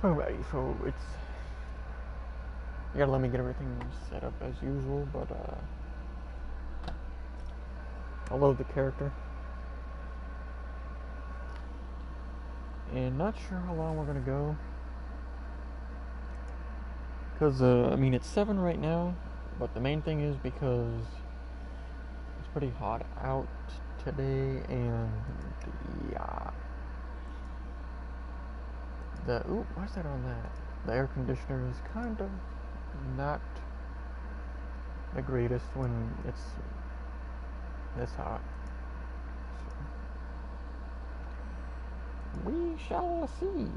Alrighty, so it's... You gotta let me get everything set up as usual, but I'll load the character. And not sure how long we're gonna go. Because, I mean, it's 7 right now, but the main thing is because it's pretty hot out today, and yeah. Ooh, why's that on that? The air conditioner is kind of not the greatest when it's this hot. So, we shall see.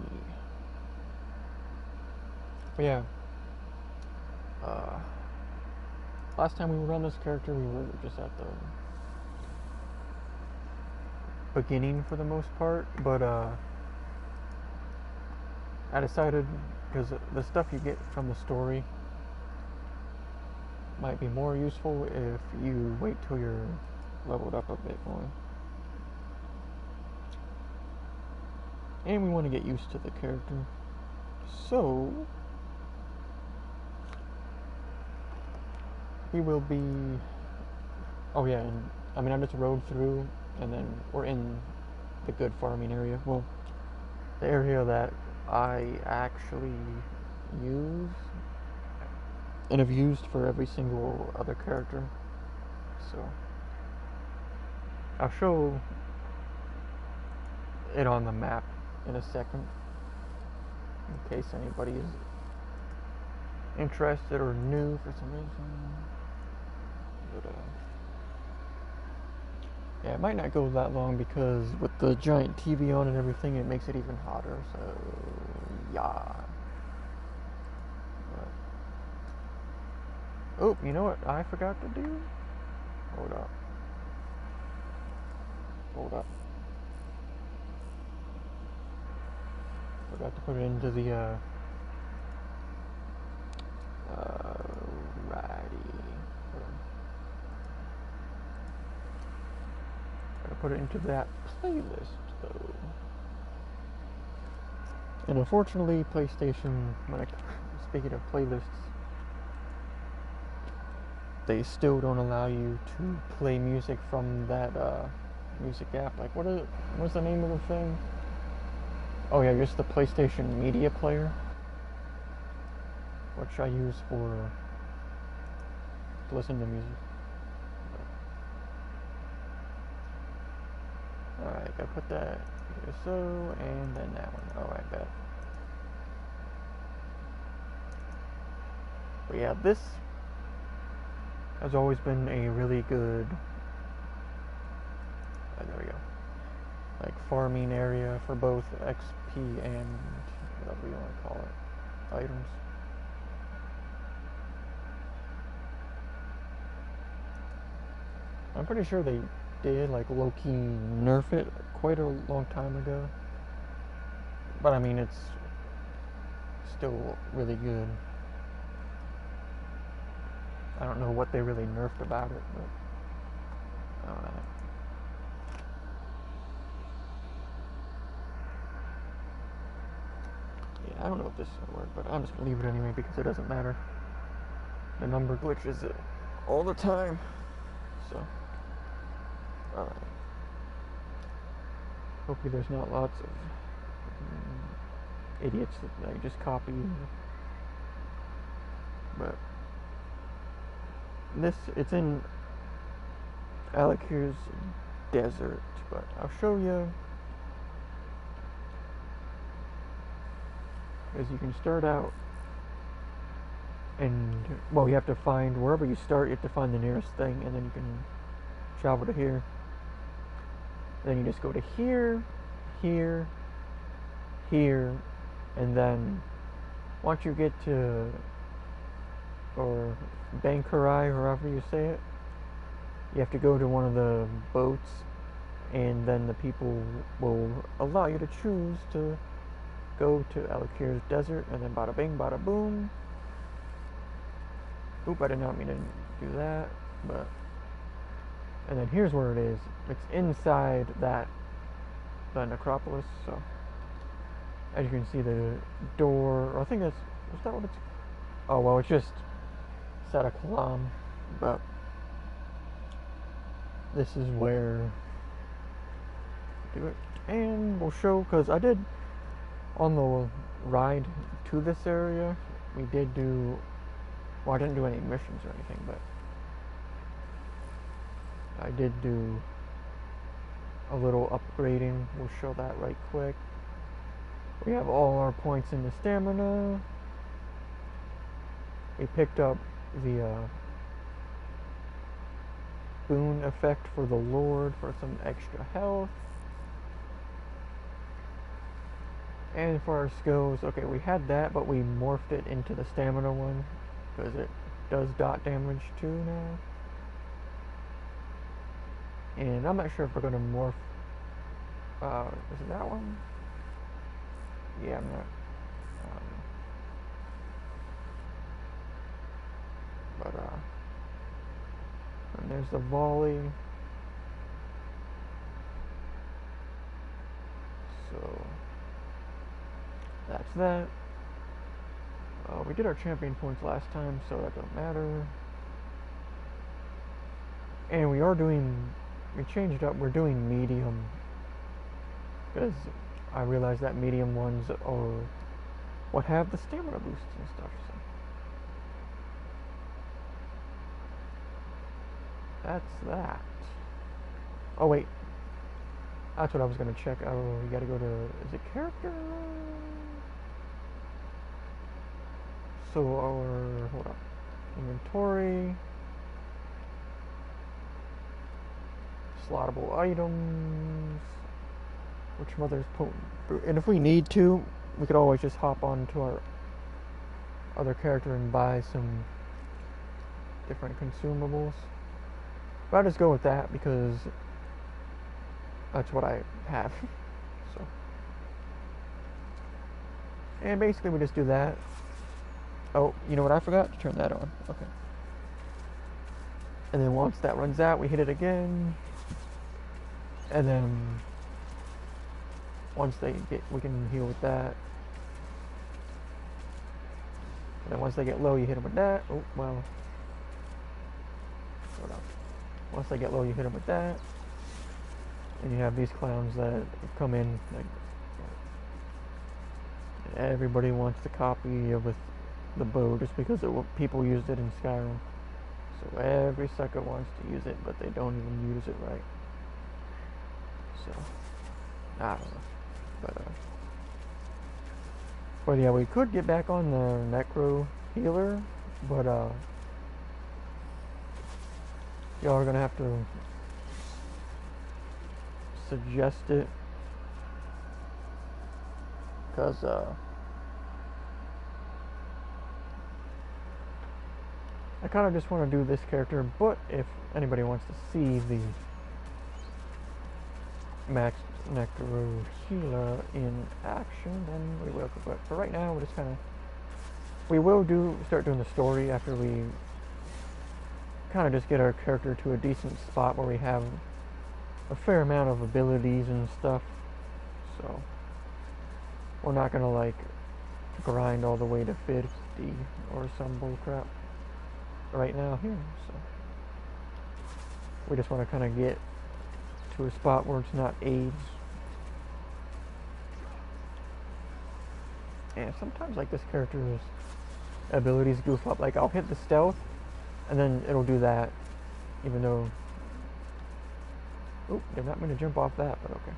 But yeah. Last time we were on this character, we were just at the beginning for the most part, but I decided, because the stuff you get from the story might be more useful if you wait till you're leveled up a bit more. And we want to get used to the character. So we will be... Oh yeah, and I mean, I just rode through, and then we're in the good farming area. Well, the area that I actually use and have used for every single other character. So I'll show it on the map in a second, in case anybody is interested or new for some reason. But yeah, it might not go that long because with the giant TV on and everything, it makes it even hotter. So yeah. But, oh, you know what I forgot to do? Hold up. Hold up. Forgot to put it into the righty. Gotta put it into that playlist though. And unfortunately, PlayStation, speaking of playlists, they still don't allow you to play music from that music app. Like, what's the name of the thing? Oh yeah, just the PlayStation Media Player, which I use to listen to music. Alright, gotta put that here, so, and then that one. Alright, bet. But yeah, this has always been a really good, there we go, like farming area for both XP and whatever you want to call it, items. I'm pretty sure they did like low-key nerf it quite a long time ago, but I mean, it's still really good. I don't know what they really nerfed about it, but yeah, I don't know if this is gonna work, but I'm just gonna leave it anyway because it doesn't matter. The number glitches it all the time, so alright. Hopefully there's not lots of idiots that I just copy. But it's in Alakir's desert, but I'll show you. As you can start out, and well, you have to find, wherever you start, you have to find the nearest thing, and then you can travel to here. Then you just go to here, here, here, and then once you get to, or Bankarai, however you say it, you have to go to one of the boats, and then the people will allow you to choose to go to Alakir's desert, and then bada bing, bada boom. Oop, I did not mean to do that, but And then here's where it is. It's inside the necropolis. So as you can see, the door. I think is that what it's? Oh well, it's just set a column, but this is where do it, and we'll show because I did on the ride to this area. We did do. Well, I didn't do any missions or anything, but I did do a little upgrading. We'll show that right quick. We have all our points in the stamina. We picked up the boon effect for the Lord for some extra health. And for our skills, okay, we had that, but we morphed it into the stamina one because it does dot damage too now. And I'm not sure if we're going to morph. Is it that one? Yeah, I'm not. And there's the volley. So that's that. We did our champion points last time, so that don't matter. And we changed up. We're doing medium because I realized that medium ones are what have the stamina boosts and stuff. So that's that. Oh wait, that's what I was gonna check. Oh, you gotta go to, is it character? So our, hold up, inventory, slottable items, which mother's potent. And if we need to, we could always just hop on to our other character and buy some different consumables. But I'll just go with that because that's what I have. So, and basically we just do that. Oh, you know what? I forgot to turn that on. Okay. And then once that runs out, we hit it again. And then once they get, we can heal with that. And then once they get low, you hit them with that. Oh, well. Hold on. Once they get low, you hit them with that. And you have these clowns that come in. Like, everybody wants the copy of with the bow just because people used it in Skyrim. So every sucker wants to use it, but they don't even use it right. So, I don't know. But yeah, we could get back on the Necro healer, but y'all are gonna have to suggest it, because I kind of just want to do this character, but if anybody wants to see the Max Necro healer in action, then we will. But for right now, we're just kind of, we will start doing the story after we kind of just get our character to a decent spot where we have a fair amount of abilities and stuff. So we're not gonna like grind all the way to 50 or some bullcrap right now here. So we just want to kind of get to a spot where it's not AIDS. And sometimes like this character's abilities goof up. Like I'll hit the stealth and then it'll do that, even though, oh, did not mean to jump off that, but okay.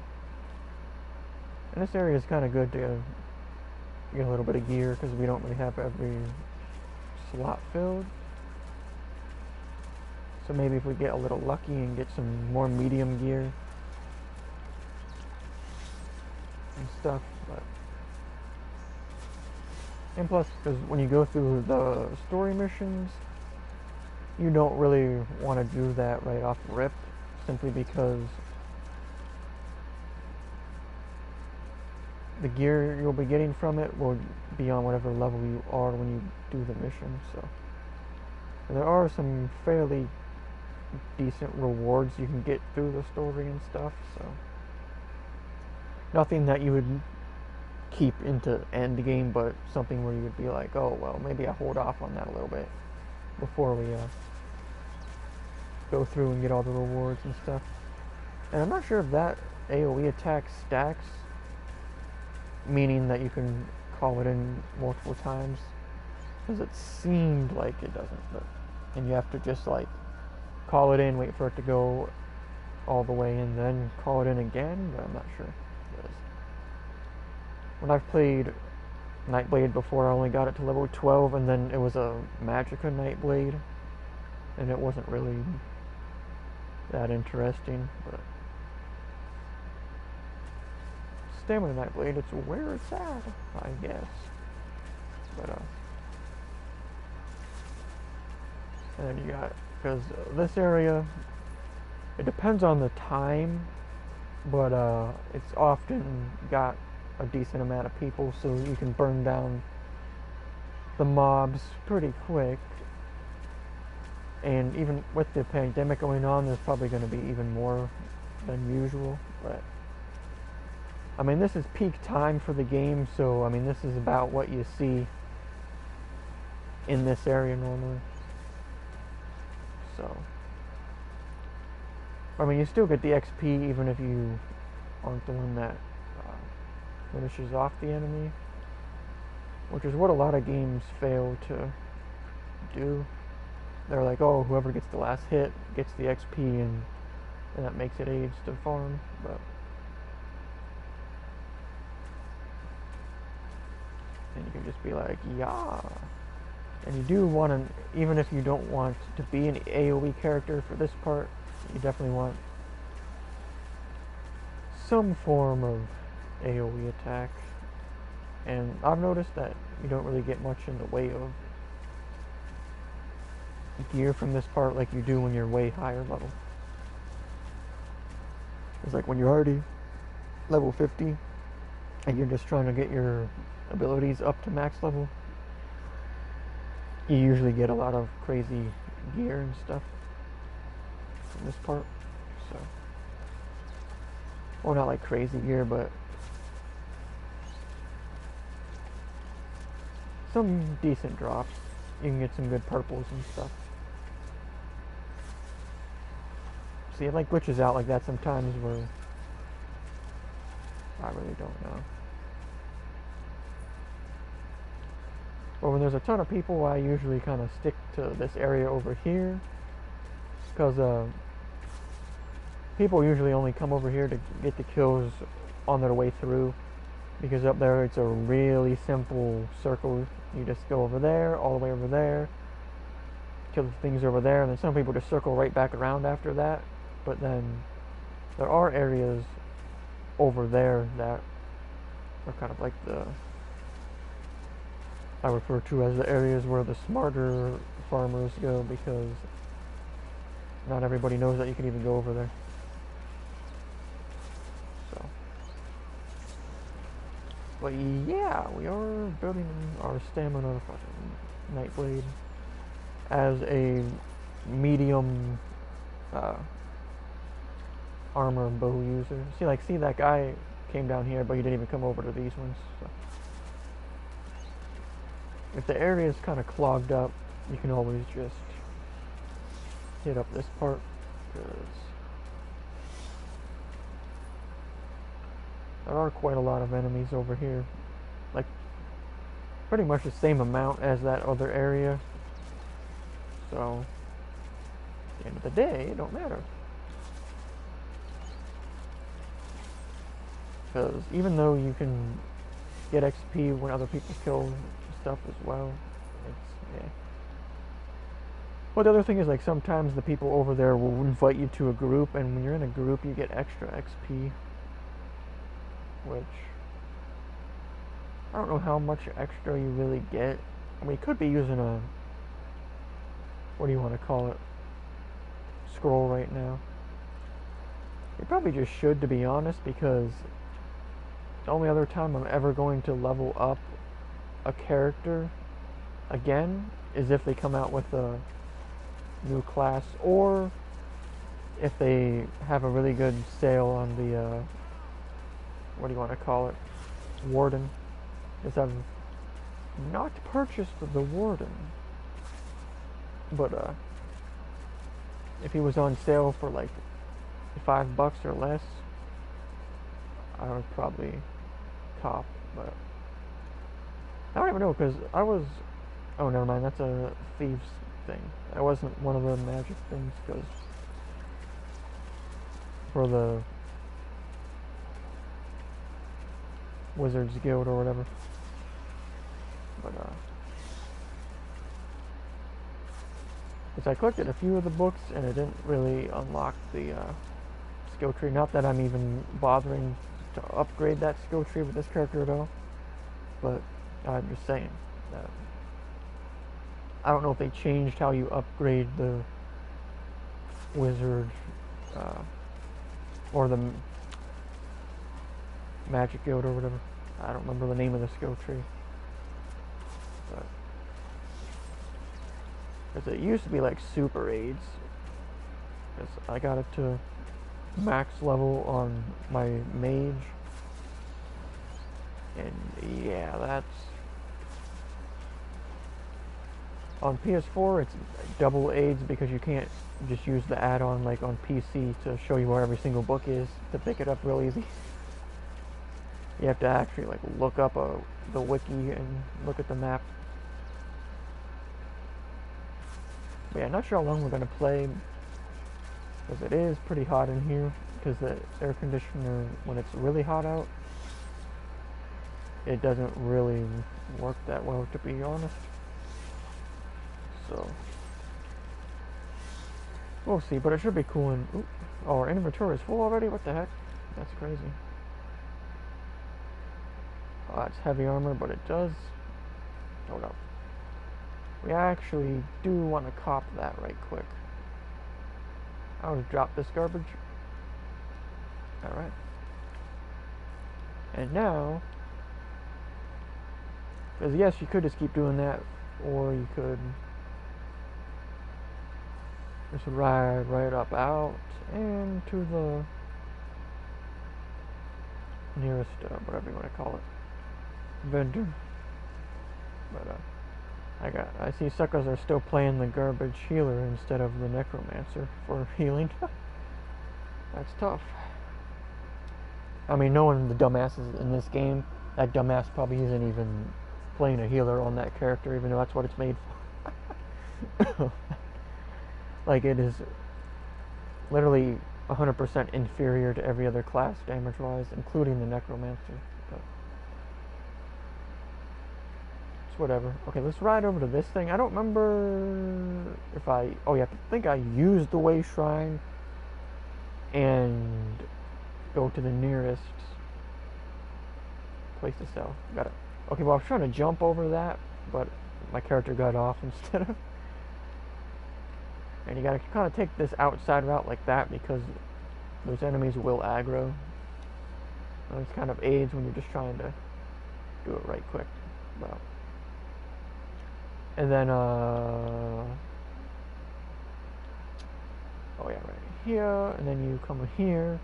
And this area is kind of good to get a little bit of gear because we don't really have every slot filled. So maybe if we get a little lucky and get some more medium gear and stuff, but and plus, because when you go through the story missions, you don't really want to do that right off rip, simply because the gear you'll be getting from it will be on whatever level you are when you do the mission. So there are some fairly decent rewards you can get through the story and stuff, so nothing that you would keep into end game, but something where you would be like, oh well, maybe I hold off on that a little bit before we go through and get all the rewards and stuff. And I'm not sure if that AoE attack stacks, meaning that you can call it in multiple times, because it seemed like it doesn't, but and you have to just like call it in, wait for it to go all the way, and then call it in again, but I'm not sure. When I've played Nightblade before, I only got it to level 12, and then it was a Magicka Nightblade, and it wasn't really that interesting, but Stamina Nightblade, it's where it's at, I guess. But and then you got, because this area, it depends on the time, but it's often got a decent amount of people, so you can burn down the mobs pretty quick. And even with the pandemic going on, there's probably going to be even more than usual. But I mean, this is peak time for the game, so I mean, this is about what you see in this area normally. So I mean, you still get the XP even if you aren't the one that finishes off the enemy, which is what a lot of games fail to do. They're like, oh, whoever gets the last hit gets the XP, and that makes it aids to farm. But and you can just be like, yeah. And you do want to, even if you don't want to be an AoE character for this part, you definitely want some form of AoE attack. And I've noticed that you don't really get much in the way of gear from this part like you do when you're way higher level. It's like when you're already level 50 and you're just trying to get your abilities up to max level, you usually get a lot of crazy gear and stuff from this part. So, well, not like crazy gear, but some decent drops. You can get some good purples and stuff. See, it like glitches out like that sometimes where I really don't know. But when there's a ton of people, I usually kind of stick to this area over here, because people usually only come over here to get the kills on their way through, because up there it's a really simple circle. You just go over there, all the way over there, kill the things over there, and then some people just circle right back around after that. But then there are areas over there that are kind of like I refer to as the areas where the smarter farmers go, because not everybody knows that you can even go over there. So, but yeah, we are building our stamina Nightblade as a medium armor and bow user. See that guy came down here, but he didn't even come over to these ones. So if the area is kind of clogged up, you can always just hit up this part, because there are quite a lot of enemies over here. Like, pretty much the same amount as that other area. So, at the end of the day, it don't matter. Because even though you can get XP when other people kill stuff as well, it's, yeah. Well, the other thing is, like, sometimes the people over there will invite you to a group, and when you're in a group, you get extra XP, which I don't know how much extra you really get. I mean, you could be using a, what do you want to call it, scroll right now. You probably just should, to be honest, because the only other time I'm ever going to level up a character again is if they come out with a new class, or if they have a really good sale on the, what do you want to call it? Warden. Because I've not purchased the Warden. But, if he was on sale for like $5 or less, I would probably cop, but I don't even know, because I was, oh, never mind, that's a thieves thing. That wasn't one of the magic things, because for the Wizards Guild or whatever. But, because I collected a few of the books and it didn't really unlock the skill tree. Not that I'm even bothering to upgrade that skill tree with this character at all, but I'm just saying that I don't know if they changed how you upgrade the Wizard or the Magic Guild or whatever. I don't remember the name of the skill tree, but because it used to be like super aids, because I got it to max level on my mage, and yeah, that's on PS4. It's double aids because you can't just use the add-on like on PC to show you where every single book is to pick it up real easy. You have to actually like look up the wiki and look at the map. But yeah, not sure how long we're gonna play, because it is pretty hot in here, because the air conditioner, when it's really hot out, it doesn't really work that well, to be honest. So we'll see, but it should be cool. And ooh, oh, our inventory is full already. What the heck? That's crazy. Oh, it's heavy armor, but it does. Hold up. We actually do want to cop that right quick. I'll just drop this garbage. Alright. And now, because yes, you could just keep doing that, or you could just ride right up out and to the nearest, whatever you want to call it, vendor. But I see suckers are still playing the garbage healer instead of the necromancer for healing. That's tough. I mean, knowing the dumbasses in this game, that dumbass probably isn't even playing a healer on that character, even though that's what it's made for. Like, it is literally 100% inferior to every other class damage-wise, including the necromancer. But it's whatever. Okay, let's ride over to this thing. I don't remember if I think I used the way shrine and go to the nearest place to sell. Got it. Okay, well, I was trying to jump over that, but my character got off instead of. And you gotta kind of take this outside route like that, because those enemies will aggro. And it's kind of aids when you're just trying to do it right quick. Well, and then oh yeah, right here, and then you come here.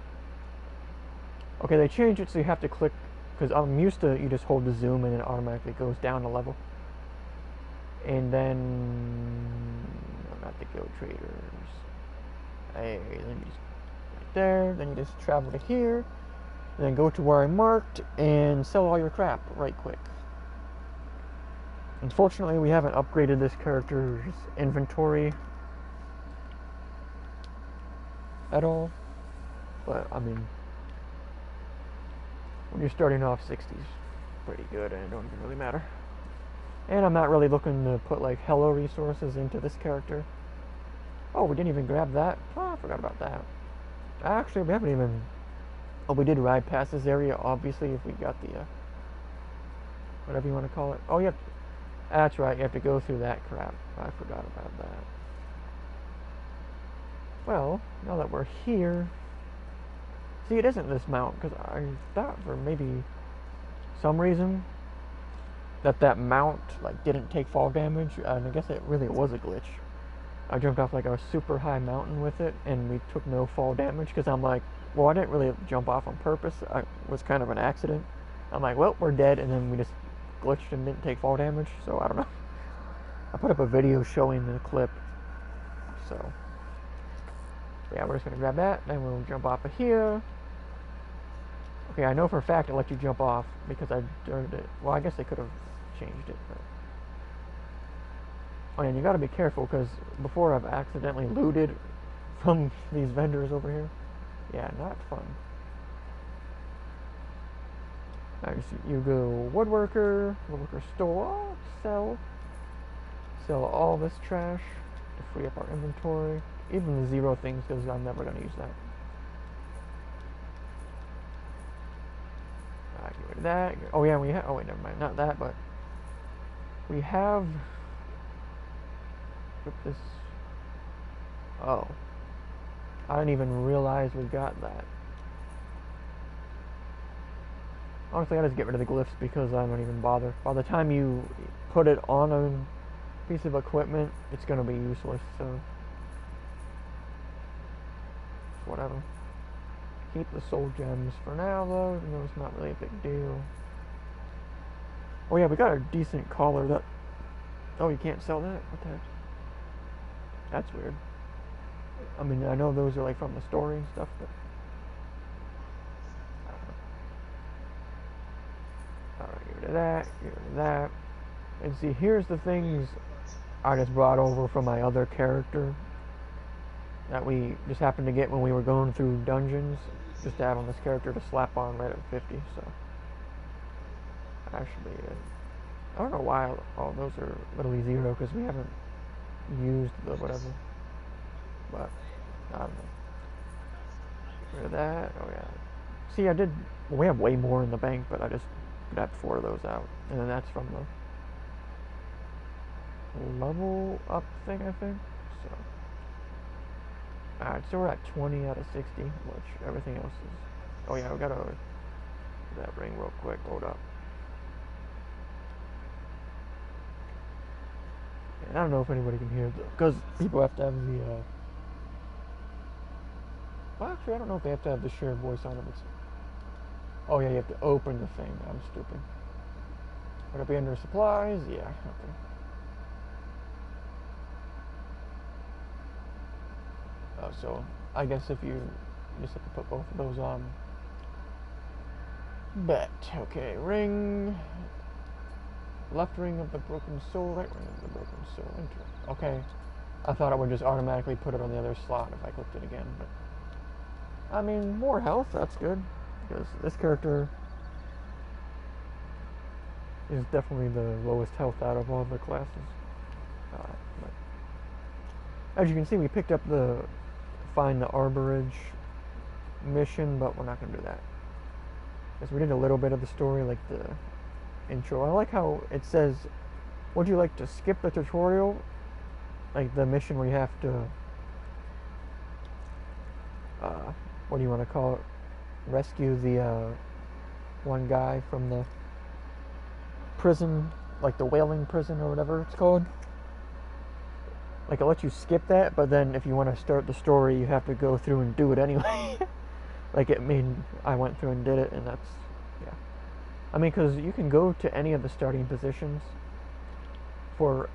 Okay, they changed it so you have to click, because I'm used to you just hold the zoom and it automatically goes down a level. And then I'm at the Guild Traders. Hey, then you just right there, then you just travel to here, and then go to where I marked and sell all your crap right quick. Unfortunately, we haven't upgraded this character's inventory at all, but I mean, when you're starting off 60s, pretty good, and it don't even really matter. And I'm not really looking to put like hello resources into this character. Oh, we didn't even grab that. Oh, I forgot about that. Actually, we haven't even. Oh, we did ride past this area, obviously, if we got the whatever you want to call it. Oh, yep. That's right, you have to go through that crap. I forgot about that. Well, now that we're here. See, it isn't this mount, because I thought for maybe some reason that mount like didn't take fall damage, and I guess it really was a glitch. I jumped off like a super high mountain with it, and we took no fall damage because I'm like, well, I didn't really jump off on purpose. I was kind of an accident. I'm like, well, we're dead, and then we just glitched and didn't take fall damage. So I don't know. I put up a video showing the clip. So yeah, we're just gonna grab that, then we'll jump off of here. Okay, I know for a fact it let you jump off because I did it. Well, I guess they could have changed it. But... oh, and you gotta be careful because before I've accidentally looted from these vendors over here. Yeah, not fun. Nice. You go woodworker store, sell all this trash to free up our inventory. Even the 0 things because I'm never gonna use that. Get rid of that. Oh yeah, we have. Oh wait, never mind. Not that, but we have. Equip this. Oh, I didn't even realize we got that. Honestly, I just get rid of the glyphs because I don't even bother. By the time you put it on a piece of equipment, it's gonna be useless. So whatever. Keep the soul gems for now, though, even though it's not really a big deal. Oh yeah, we got a decent collar that... oh, you can't sell that? What the heck? That's weird. I mean, I know those are like from the story and stuff, but... I don't know. Alright, get rid of that, get rid of that. And see, here's the things I just brought over from my other character that we just happened to get when we were going through dungeons, just to have on this character to slap on right at 50, so actually, I don't know why all those are literally 0, because we haven't used the whatever, but I don't know. Get rid of that. Oh yeah, see, we have way more in the bank, but I just got 4 of those out, and then that's from the level up thing, I think, so. Alright, so we're at 20 out of 60, which everything else is... oh yeah, we gotta... that ring real quick, hold up. And I don't know if anybody can hear, because people have to have the... well, actually, I don't know if they have to have the shared voice on it. Oh yeah, you have to open the thing. I'm stupid. Would it be under supplies? Yeah, okay. So I guess if you just have to put both of those on. Bet. Okay, ring. Left ring of the broken soul, right ring of the broken soul. Enter. Okay. I thought it would just automatically put it on the other slot if I clicked it again, but I mean, more health, that's good. Because this character is definitely the lowest health out of all the classes. But as you can see, we picked up the find the arborage mission, but we're not going to do that. Because we did a little bit of the story, like the intro. I like how it says, would you like to skip the tutorial? Like the mission where you have to, what do you want to call it? Rescue the one guy from the prison, like the whaling prison or whatever it's called. Like, it lets you skip that, but then if you want to start the story, you have to go through and do it anyway. Like, it mean I went through and did it, and that's, yeah. I mean, because you can go to any of the starting positions for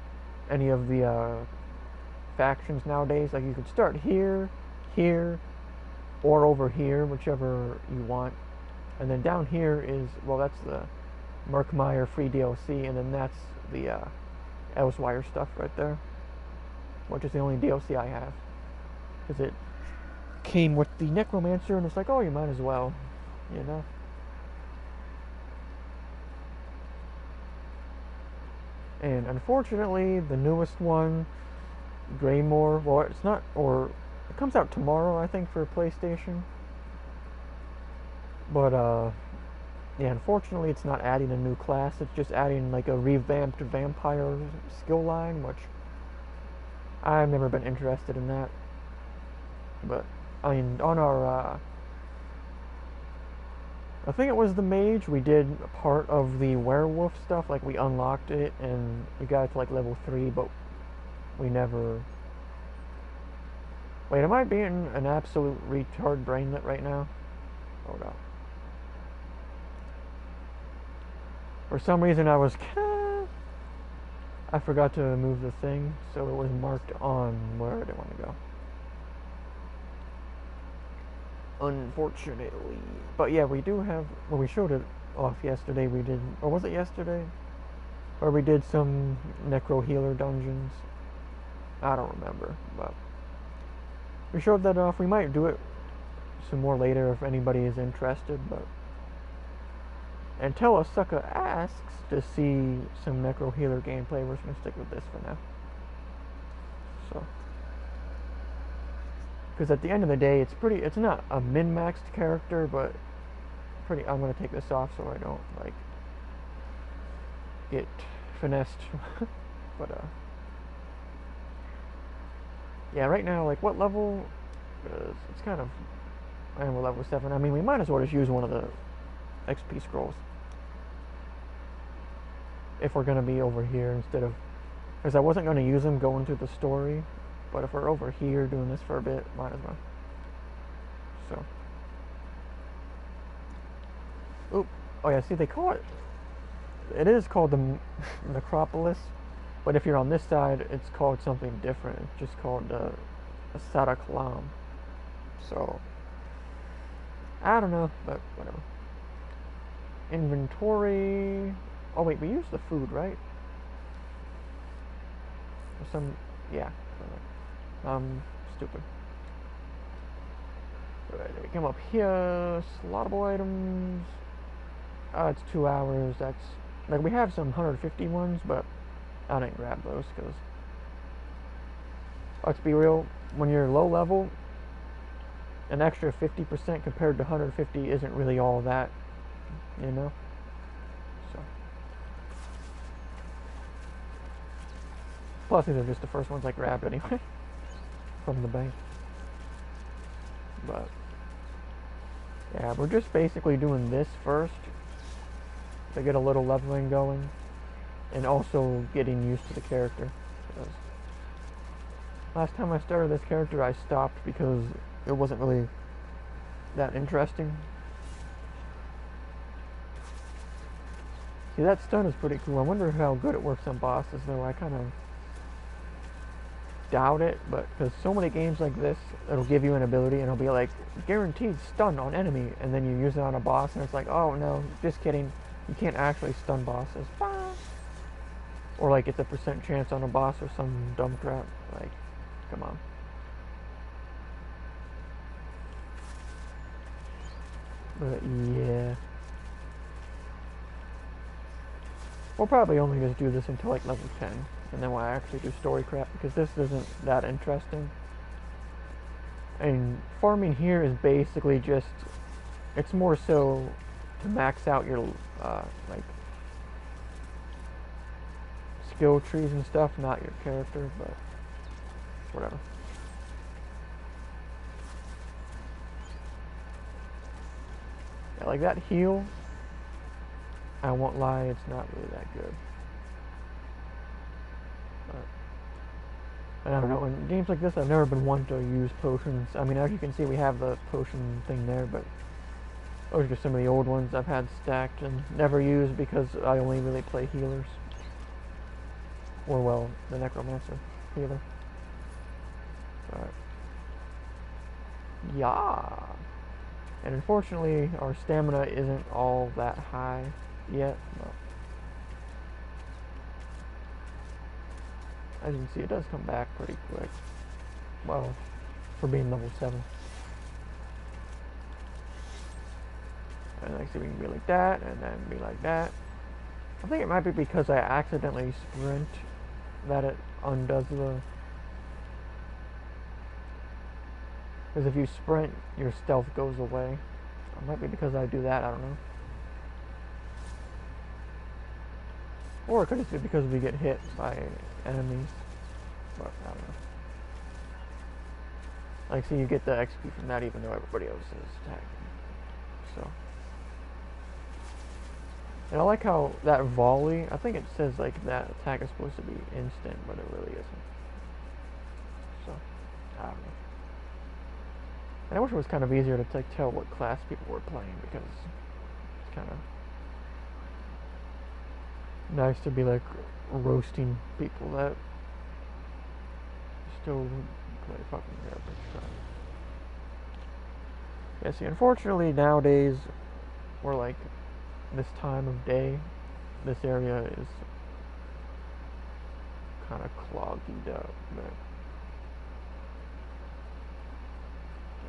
any of the factions nowadays. Like, you could start here, here, or over here, whichever you want. And then down here is, well, that's the Murkmire free DLC, and then that's the Elsewire stuff right there, which is the only DLC I have, because it came with the Necromancer, and it's like, oh, you might as well, you know. And unfortunately, the newest one, Greymore, well, it's not, or it comes out tomorrow, I think, for PlayStation. But yeah, unfortunately, it's not adding a new class. It's just adding like a revamped vampire skill line, which I've never been interested in that. But I mean, on our I think it was the mage, we did part of the werewolf stuff. Like, we unlocked it and we got it to like level 3, but we never Wait, am I being an absolute retard brainlet right now? Hold on. For some reason I forgot to move the thing, so it was marked on where I didn't want to go. Unfortunately. But yeah, we do have, when we showed it off yesterday, we did, or was it yesterday? Or we did some Necro healer dungeons. I don't remember, but we showed that off. We might do it some more later if anybody is interested, but until a sucker asks to see some Necro healer gameplay, we're just gonna stick with this for now. So, because at the end of the day, it's not a min-maxed character, but I'm gonna take this off so I don't like get finessed. But yeah, right now, like, what level? It's kind of, I am level 7. I mean, we might as well just use one of the XP scrolls if we're gonna be over here instead of, because I wasn't gonna use them going through the story, but if we're over here doing this for a bit, might as well. So, oop, oh yeah, see, they call it is called the Necropolis, but if you're on this side, it's called something different. It's just called the Sadakalam. So, I don't know, but whatever. Inventory. Oh wait, we used the food, right? Yeah. Stupid. Right, we come up here, slottable items. It's 2 hours. That's, like, we have some 150 ones, but I didn't grab those because, let's be real, when you're low level, an extra 50% compared to 150 isn't really all that, you know? So, plus these are just the first ones I grabbed anyway from the bank. But yeah, we're just basically doing this first to get a little leveling going, and also getting used to the character. Because last time I started this character, I stopped because it wasn't really that interesting. See, that stun is pretty cool. I wonder how good it works on bosses, though. I kind of doubt it, but because so many games like this, it'll give you an ability and it'll be like, guaranteed stun on enemy, and then you use it on a boss and it's like, oh no, just kidding, you can't actually stun bosses. Or like it's a % chance on a boss or some dumb crap. Like, come on. But yeah, we'll probably only just do this until like level 10, and then we'll actually do story crap, because this isn't that interesting. And farming here is basically just, it's more so to max out your like skill trees and stuff, not your character, but whatever. Yeah, like that heal, I won't lie, it's not really that good. But I don't know, in games like this, I've never been one to use potions. I mean, as you can see, we have the potion thing there, but those are just some of the old ones I've had stacked and never used because I only really play healers. Or, well, the Necromancer healer. But yeah. And unfortunately, our stamina isn't all that high yet. But as you can see, it does come back pretty quick. Well, for being level 7. And like, so we can be like that, and then be like that. I think it might be because I accidentally sprint that it undoes the... Because if you sprint, your stealth goes away. It might be because I do that, I don't know. Or it could just be because we get hit by enemies. But I don't know. Like, see, you get the XP from that even though everybody else is attacking. So. And I like how that volley, I think it says like that attack is supposed to be instant, but it really isn't. So, I don't know. And I wish it was kind of easier to like, tell what class people were playing, because it's kind of nice to be like roasting people that still play fucking garbage. So. Yeah, see, unfortunately nowadays, or like this time of day, this area is kind of clogged up, but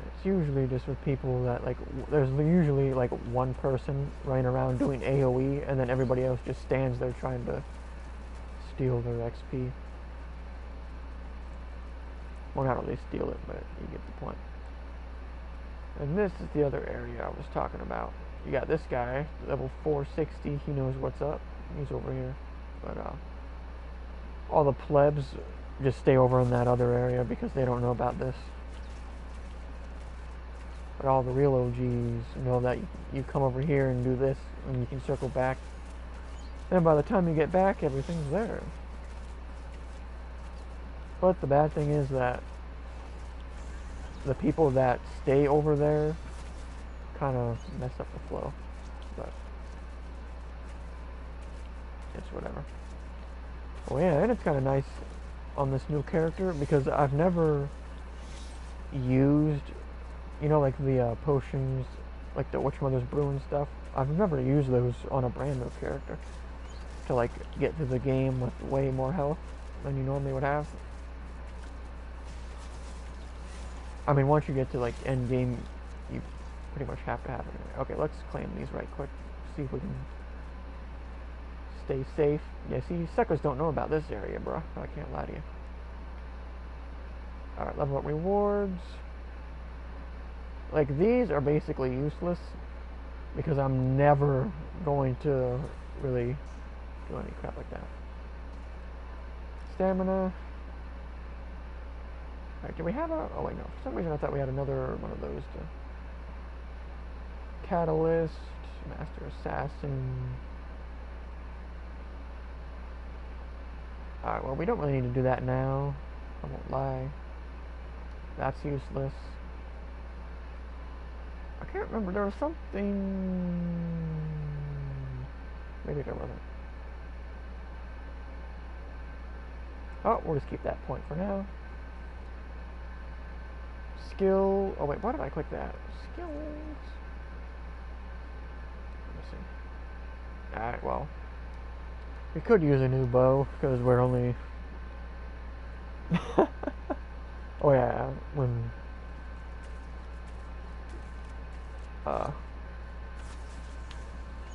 it's usually just with people that like, there's usually like one person running around doing AoE, and then everybody else just stands there trying to steal their XP. Well, not really steal it, but you get the point. And this is the other area I was talking about. You got this guy, level 460, he knows what's up. He's over here. But all the plebs just stay over in that other area because they don't know about this. But all the real OGs know that you come over here and do this, and you can circle back. Then by the time you get back, everything's there. But the bad thing is that the people that stay over there kind of mess up the flow. But it's whatever. Oh yeah, and it's kind of nice on this new character because I've never used, you know, like the potions, like the Witchmother's Brew and stuff. I've never used those on a brand new character to like get through the game with way more health than you normally would have. I mean, once you get to like end game, you pretty much have to have it. Okay, let's claim these right quick. See if we can stay safe. Yeah, see, suckers don't know about this area, bro. I can't lie to you. Alright, level up rewards. Like, these are basically useless because I'm never going to really do any crap like that. Stamina. Alright, do we have a... Oh, wait, no. For some reason, I thought we had another one of those. Catalyst. Master Assassin. Alright, well, we don't really need to do that now. I won't lie. That's useless. I can't remember. There was something... Maybe there wasn't. Oh, we'll just keep that point for now. Skill... Oh, wait, why did I click that? Skills... Let me see. Alright, well... We could use a new bow, because we're only... Oh yeah, when...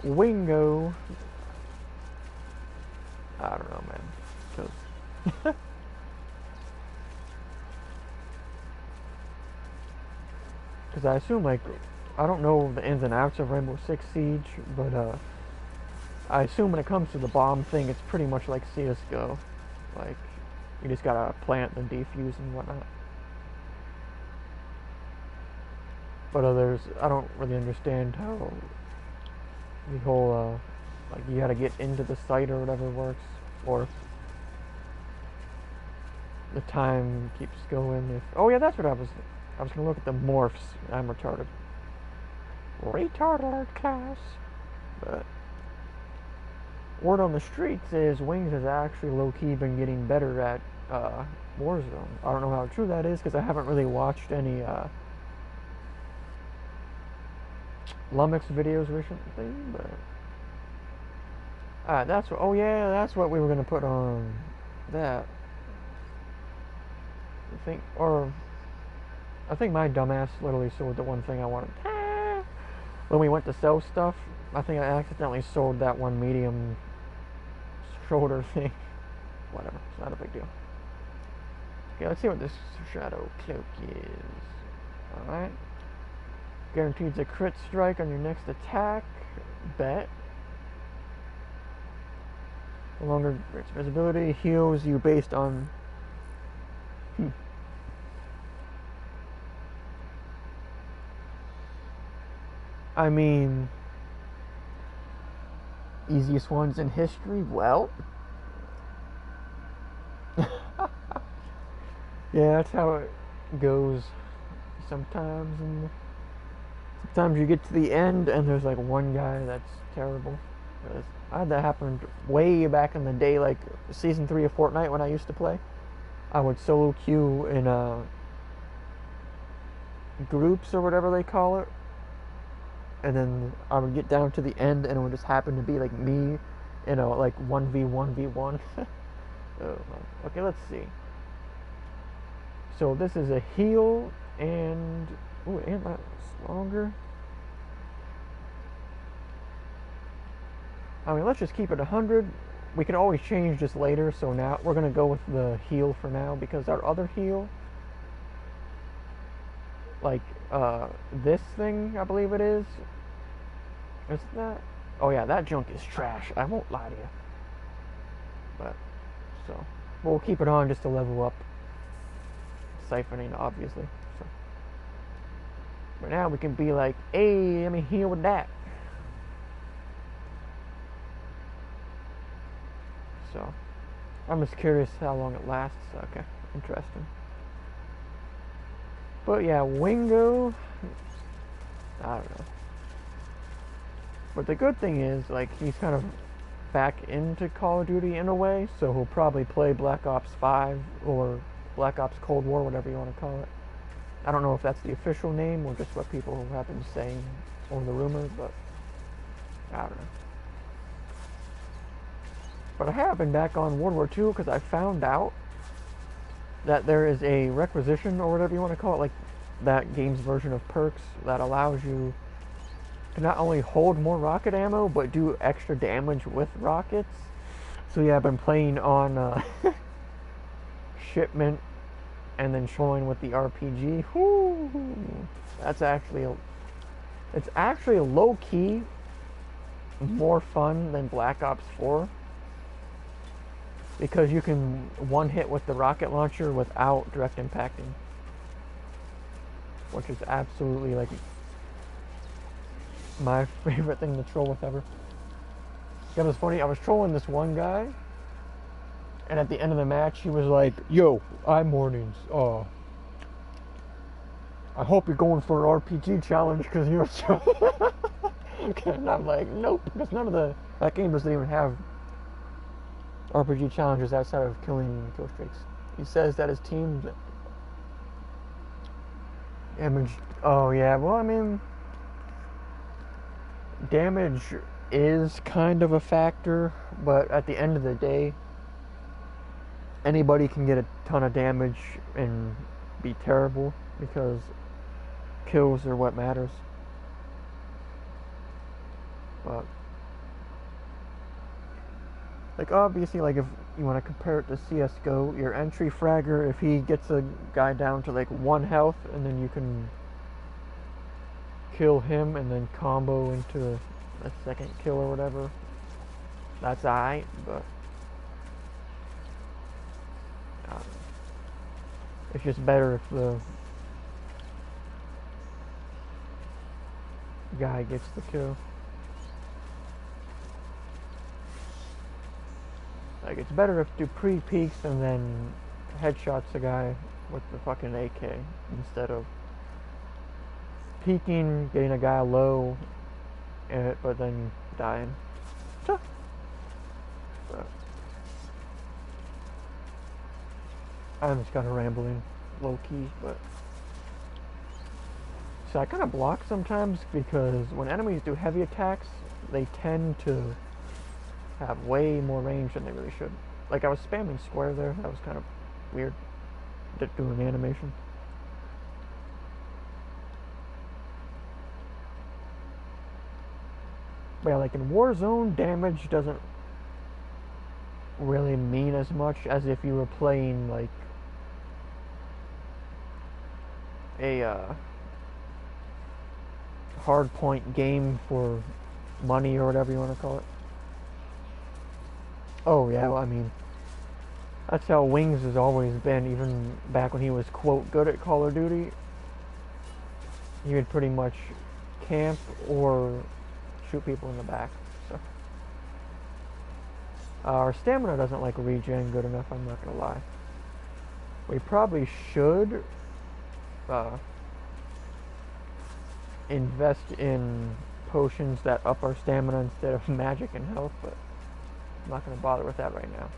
Wingo... I don't know, man. Because... Because I assume, like... I don't know the ins and outs of Rainbow Six Siege, but, I assume when it comes to the bomb thing, it's pretty much like CSGO. Like, you just gotta plant and defuse and whatnot. But others, I don't really understand how the whole, like, you gotta get into the site or whatever works. Or if the time keeps going. If, oh yeah, that's what I was gonna look at the morphs. I'm retarded. Retarded class. But... word on the streets is Wings has actually low-key been getting better at Warzone. I don't know how true that is because I haven't really watched any Lumix videos recently, but that's what, oh yeah, that's what we were gonna put on that. I think my dumbass literally sold the one thing I wanted. When we went to sell stuff, I think I accidentally sold that one medium shoulder thing. Whatever, it's not a big deal. Okay, let's see what this shadow cloak is. Alright. Guarantees a crit strike on your next attack. Bet. No longer grants visibility. Heals you based on... I mean... easiest ones in history? Well... yeah, that's how it goes sometimes, and sometimes you get to the end and there's like one guy that's terrible. I had that happen way back in the day, like season 3 of Fortnite when I used to play. I would solo queue in groups or whatever they call it, and then I would get down to the end and it would just happen to be like me in a like 1v1v1. Okay, let's see. So this is a heal and that's longer. I mean, let's just keep it 100. We can always change this later, so now we're gonna go with the heal for now, because our other heal, like this thing, I believe it is that? Oh yeah, that junk is trash, I won't lie to you. But so we'll keep it on just to level up siphoning, obviously. So but now we can be like, hey, let me heal with that. So I'm just curious how long it lasts. Okay, interesting. But yeah, Wingo, I don't know. But the good thing is, like, he's kind of back into Call of Duty in a way, so he'll probably play Black Ops 5 or Black Ops Cold War, whatever you want to call it. I don't know if that's the official name or just what people have been saying or the rumor, but I don't know. But I have been back on World War II because I found out that there is a requisition, or whatever you want to call it, like that game's version of perks that allows you to not only hold more rocket ammo, but do extra damage with rockets. So yeah, I've been playing on shipment and then showing with the RPG. Whoo! It's actually low-key more fun than Black Ops 4. Because you can one hit with the rocket launcher without direct impacting. Which is absolutely like my favorite thing to troll with ever. It was funny, I was trolling this one guy, and at the end of the match he was like, yo, mornings, I hope you're going for an RPG challenge because you're so and I'm like, nope, because that game doesn't even have RPG challenges outside of killing kill streaks. He says that his team damage. Oh yeah, well I mean, damage is kind of a factor, but at the end of the day, anybody can get a ton of damage and be terrible, because kills are what matters. But like, obviously, like, if you want to compare it to CSGO, your entry fragger, if he gets a guy down to like 1 health, and then you can kill him and then combo into a second kill or whatever, that's alright, but it's just better if the guy gets the kill. Like, it's better if Dupree peeks and then headshots a guy with the fucking AK instead of peeking, getting a guy low, but then dying. But I'm just kind of rambling, low key, but so I kind of block sometimes, because when enemies do heavy attacks, they tend to have way more range than they really should. Like, I was spamming square there. That was kind of weird. Doing animation. But yeah, like in Warzone, damage doesn't really mean as much as if you were playing like a hard point game for money or whatever you want to call it. Oh yeah, well, I mean, that's how Wings has always been, even back when he was, quote, good at Call of Duty. He would pretty much camp or shoot people in the back. So our stamina doesn't like regen good enough, I'm not gonna lie. We probably should invest in potions that up our stamina instead of magic and health, but I'm not going to bother with that right now.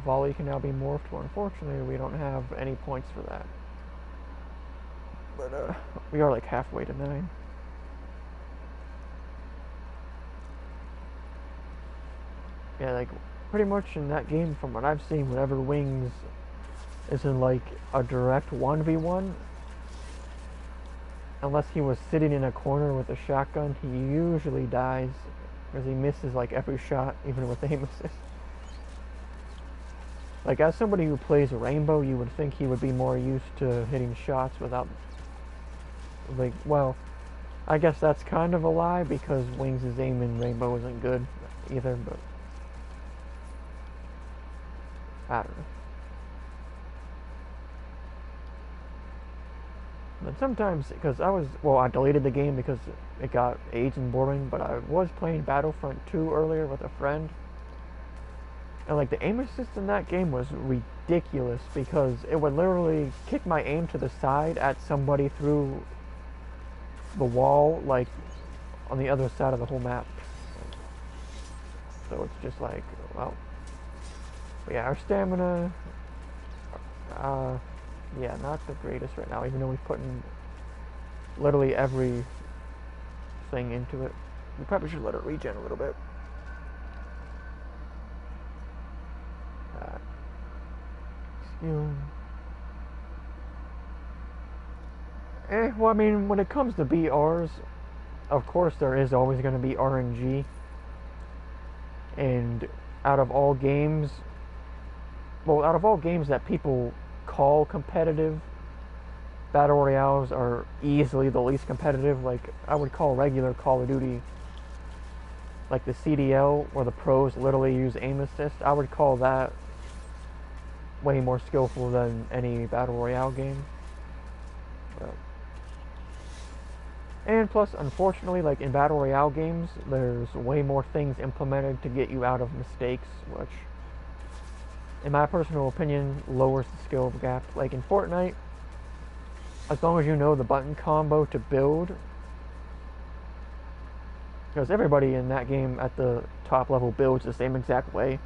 Volley can now be morphed, but unfortunately we don't have any points for that. But we are like halfway to 9. Yeah, like pretty much in that game, from what I've seen, whenever Wings is in like a direct 1v1, unless he was sitting in a corner with a shotgun, he usually dies because he misses like every shot, even with aim assist. Like, as somebody who plays Rainbow, you would think he would be more used to hitting shots without, like, well, I guess that's kind of a lie because Wings' aim in Rainbow isn't good either, but I don't know. But sometimes, because I deleted the game because it got aged and boring, but I was playing Battlefront 2 earlier with a friend. And like the aim assist in that game was ridiculous because it would literally kick my aim to the side at somebody through the wall, like on the other side of the whole map. So it's just like, well, but yeah, our stamina, yeah, not the greatest right now, even though we've put in literally every thing into it. We probably should let it regen a little bit. Well, I mean, when it comes to BRs, of course there is always going to be RNG. And out of all games that people call competitive, Battle Royales are easily the least competitive. Like, I would call regular Call of Duty, like the CDL, where the pros literally use aim assist, I would call that way more skillful than any Battle Royale game. But, and plus, unfortunately, like in Battle Royale games, there's way more things implemented to get you out of mistakes, which, in my personal opinion, lowers the skill gap. Like in Fortnite, as long as you know the button combo to build, because everybody in that game at the top level builds the same exact way,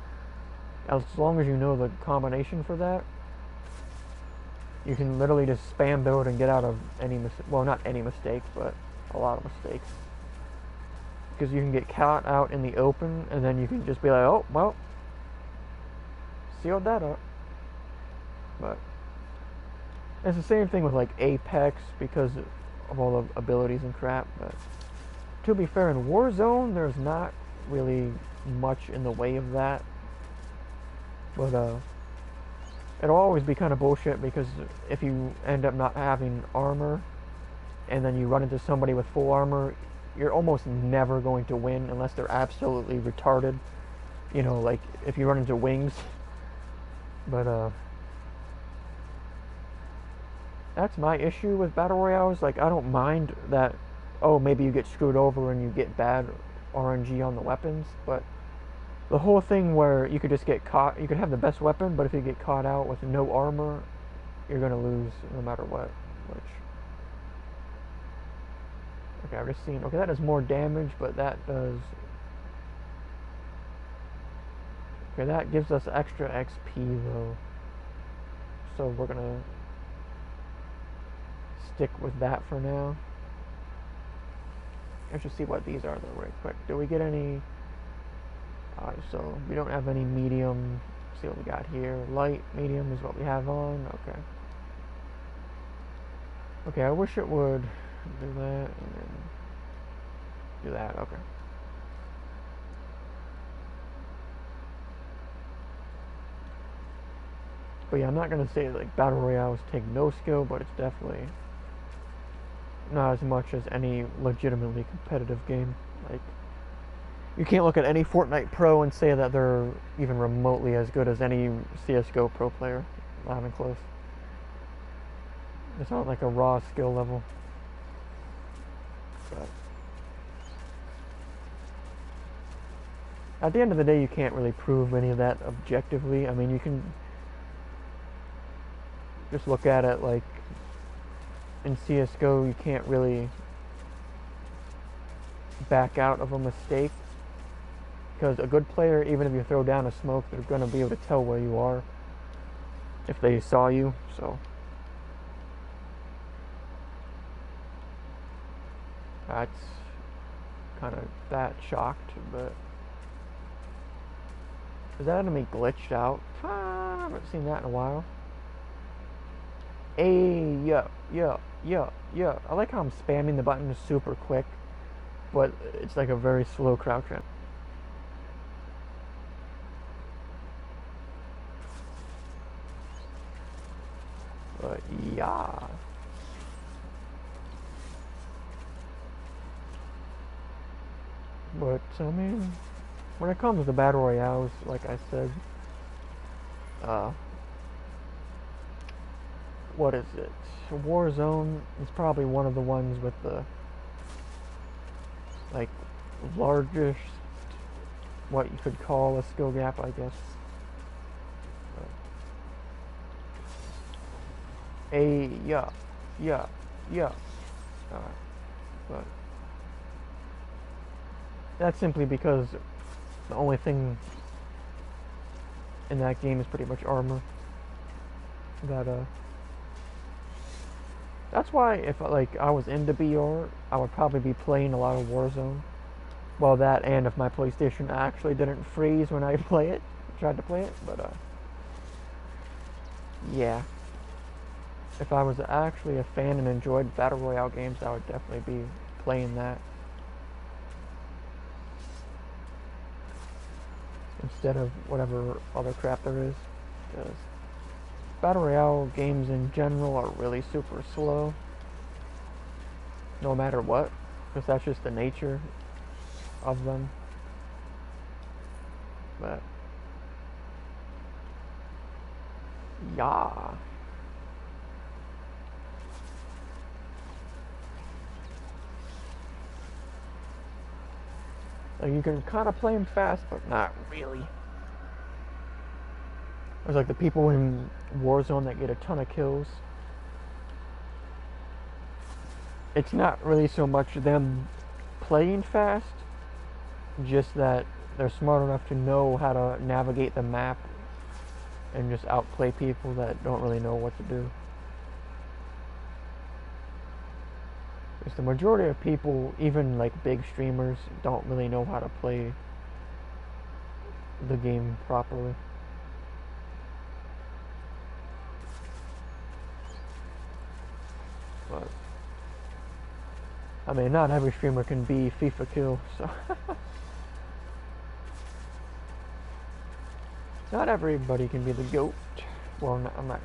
as long as you know the combination for that, you can literally just spam build and get out of any well, not any mistakes, but a lot of mistakes. Because you can get caught out in the open, and then you can just be like, oh, well, sealed that up. But it's the same thing with like Apex because of all the abilities and crap. But to be fair, in Warzone, there's not really much in the way of that. But it'll always be kind of bullshit because if you end up not having armor and then you run into somebody with full armor, you're almost never going to win unless they're absolutely retarded. You know, like if you run into Wings. But that's my issue with Battle Royales. Like, I don't mind that, oh, maybe you get screwed over and you get bad RNG on the weapons, but the whole thing where you could just get caught, you could have the best weapon, but if you get caught out with no armor, you're going to lose no matter what. Which, okay, I've just seen, okay, that does more damage, but that does, okay, that gives us extra XP though. So we're going to stick with that for now. Let's just see what these are though right quick. Do we get any? Alright, so we don't have any medium. Let's see what we got here. Light, medium is what we have on. Okay. Okay, I wish it would do that and then do that. Okay. But yeah, I'm not going to say like Battle Royales take no skill, but it's definitely not as much as any legitimately competitive game. Like, you can't look at any Fortnite pro and say that they're even remotely as good as any CSGO pro player. Not even close. It's not like a raw skill level. But at the end of the day, you can't really prove any of that objectively. I mean, you can just look at it like in CSGO you can't really back out of a mistake, because a good player, even if you throw down a smoke, they're going to be able to tell where you are if they saw you. So that's kind of that shocked. But is that enemy glitched out? I haven't seen that in a while. Yeah. I like how I'm spamming the button super quick, but it's like a very slow crouch in. But yeah. But I mean, when it comes to the battle royales, like I said, what is it? Warzone is probably one of the ones with the like largest, what you could call a skill gap, I guess. Yeah. But that's simply because the only thing in that game is pretty much armor. That's why if like I was into BR, I would probably be playing a lot of Warzone. Well, that, and if my PlayStation actually didn't freeze when I tried to play it, but yeah. If I was actually a fan and enjoyed Battle Royale games, I would definitely be playing that instead of whatever other crap there is. Because Battle Royale games in general are really super slow, no matter what, because that's just the nature of them. But yeah. Like, you can kind of play them fast, but not really. There's like the people in Warzone that get a ton of kills. It's not really so much them playing fast, just that they're smart enough to know how to navigate the map and just outplay people that don't really know what to do. Because the majority of people, even like big streamers, don't really know how to play the game properly. But I mean, not every streamer can be FIFA kill, so not everybody can be the GOAT. Well, no, I'm not.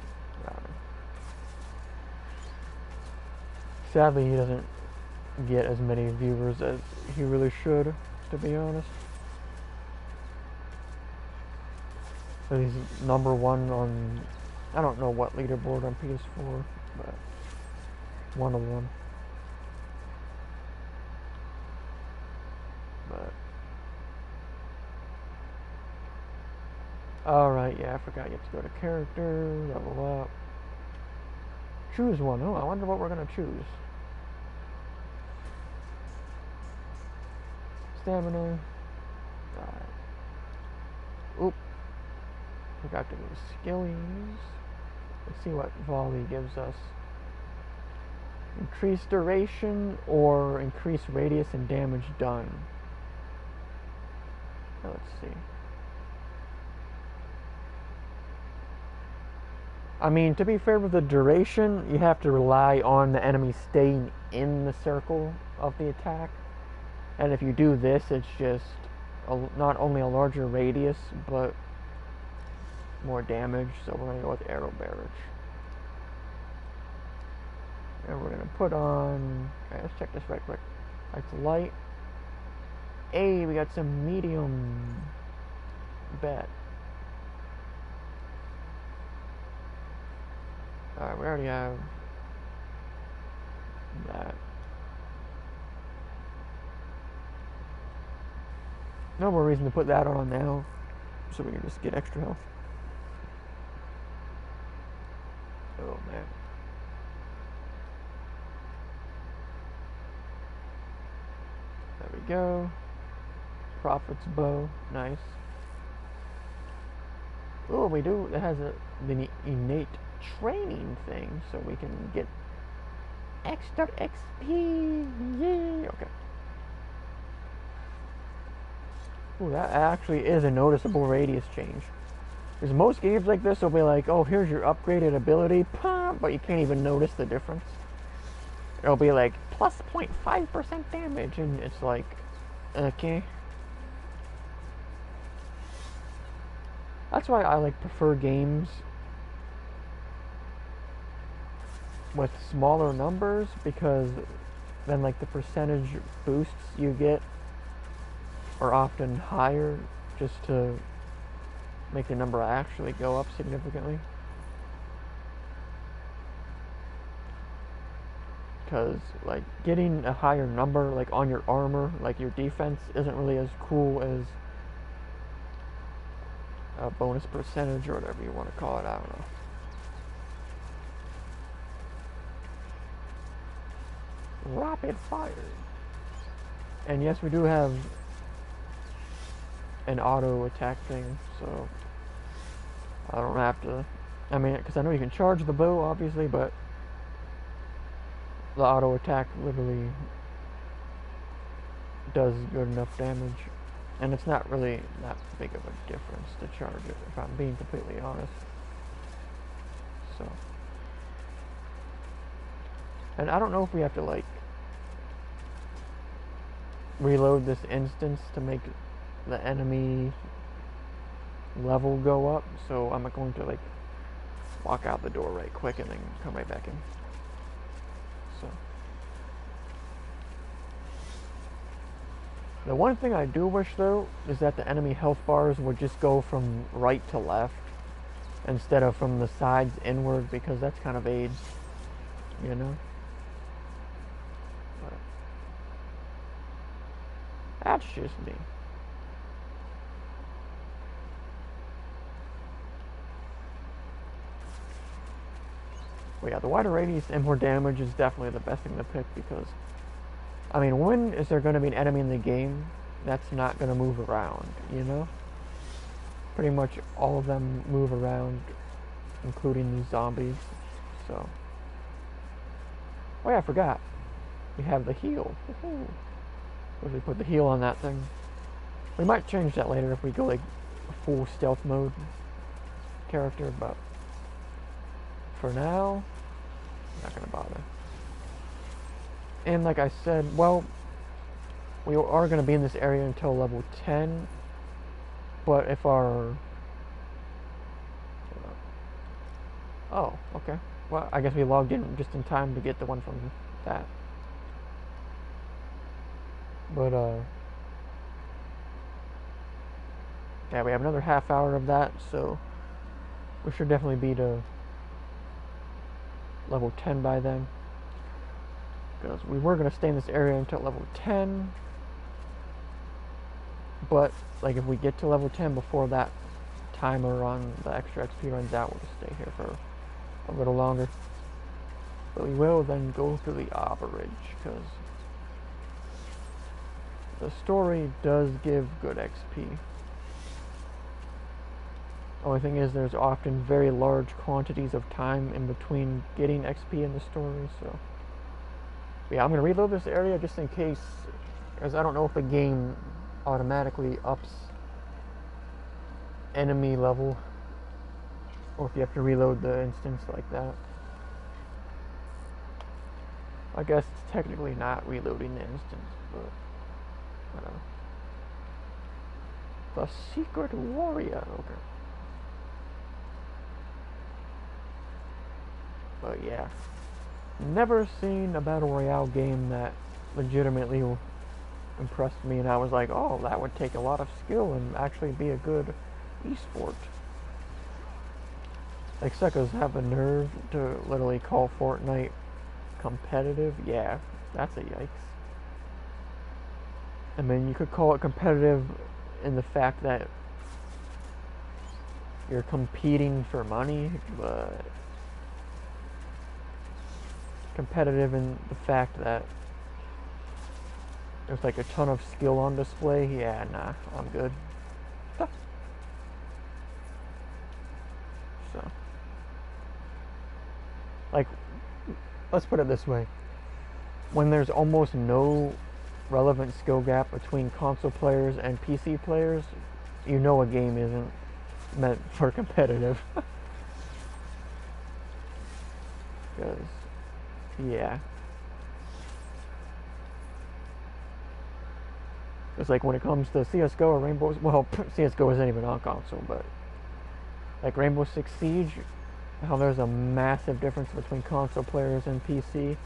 Sadly, he doesn't get as many viewers as he really should, to be honest. So he's number one on, I don't know what leaderboard on PS4, but one of them. But alright, yeah, I forgot you have to go to character, level up. Choose one. Oh, I wonder what we're gonna choose. Stamina. Alright. Oop. Forgot to go skillies. Let's see what volley gives us. Increase duration or increase radius and damage done. Now let's see. I mean, to be fair with the duration, you have to rely on the enemy staying in the circle of the attack. And if you do this, it's just not only a larger radius, but more damage. So we're going to go with arrow barrage. And we're going to put on... Okay, let's check this right quick. That's light. Hey, we got some medium. Bet. Alright, we already have that. No more reason to put that on now, so we can just get extra health. Oh man. we go. Prophet's bow, nice. Oh, we do. It has the innate training thing, so we can get extra XP. Yay! Okay. Ooh, that actually is a noticeable radius change. Because most games like this will be like, oh, here's your upgraded ability, but you can't even notice the difference. It'll be like plus 0.5% damage, and it's like, okay. That's why I like prefer games with smaller numbers, because then like the percentage boosts you get are often higher, just to make the number actually go up significantly. Because like getting a higher number like on your armor, like your defense, isn't really as cool as a bonus percentage or whatever you want to call it. I don't know. Rapid fire. And yes, we do have an auto attack thing, so I don't have to. I mean, because I know you can charge the bow, obviously, but the auto attack literally does good enough damage. And it's not really that big of a difference to charge it, if I'm being completely honest. So. And I don't know if we have to, like, reload this instance to make the enemy level go up. So I'm going to, like, walk out the door right quick and then come right back in. So. The one thing I do wish, though, is that the enemy health bars would just go from right to left instead of from the sides inward, because that's kind of aids, you know? But that's just me. But yeah, the wider radius and more damage is definitely the best thing to pick, because I mean, when is there going to be an enemy in the game that's not going to move around, you know? Pretty much all of them move around, including these zombies, so. Oh yeah, I forgot. We have the heal. If we put the heal on that thing. We might change that later if we go like full stealth mode character, but for now, I'm not going to bother. And like I said, well, we are going to be in this area until level 10, but if our... Oh, okay. Well, I guess we logged in just in time to get the one from that. But, yeah, we have another half hour of that, so we should definitely be to level 10 by then. Because we were going to stay in this area until level 10. But, like, if we get to level 10 before that timer on the extra XP runs out, we'll just stay here for a little longer. But we will then go to the Bridge, because the story does give good XP. Only thing is, there's often very large quantities of time in between getting XP in the story, so... Yeah, I'm going to reload this area just in case, because I don't know if the game automatically ups enemy level, or if you have to reload the instance like that. I guess it's technically not reloading the instance, but whatever. The Secret Warrior, okay. But yeah. Never seen a Battle Royale game that legitimately impressed me, and I was like, oh, that would take a lot of skill and actually be a good esport. Like, suckers have the nerve to literally call Fortnite competitive. Yeah, that's a yikes. I mean, you could call it competitive in the fact that you're competing for money, but competitive in the fact that there's like a ton of skill on display, yeah, nah, I'm good. So, like, let's put it this way. When there's almost no relevant skill gap between console players and PC players, you know a game isn't meant for competitive. Because, yeah. It's like when it comes to CSGO or Rainbow, well, CSGO isn't even on console, but like Rainbow Six Siege, how there's a massive difference between console players and PC,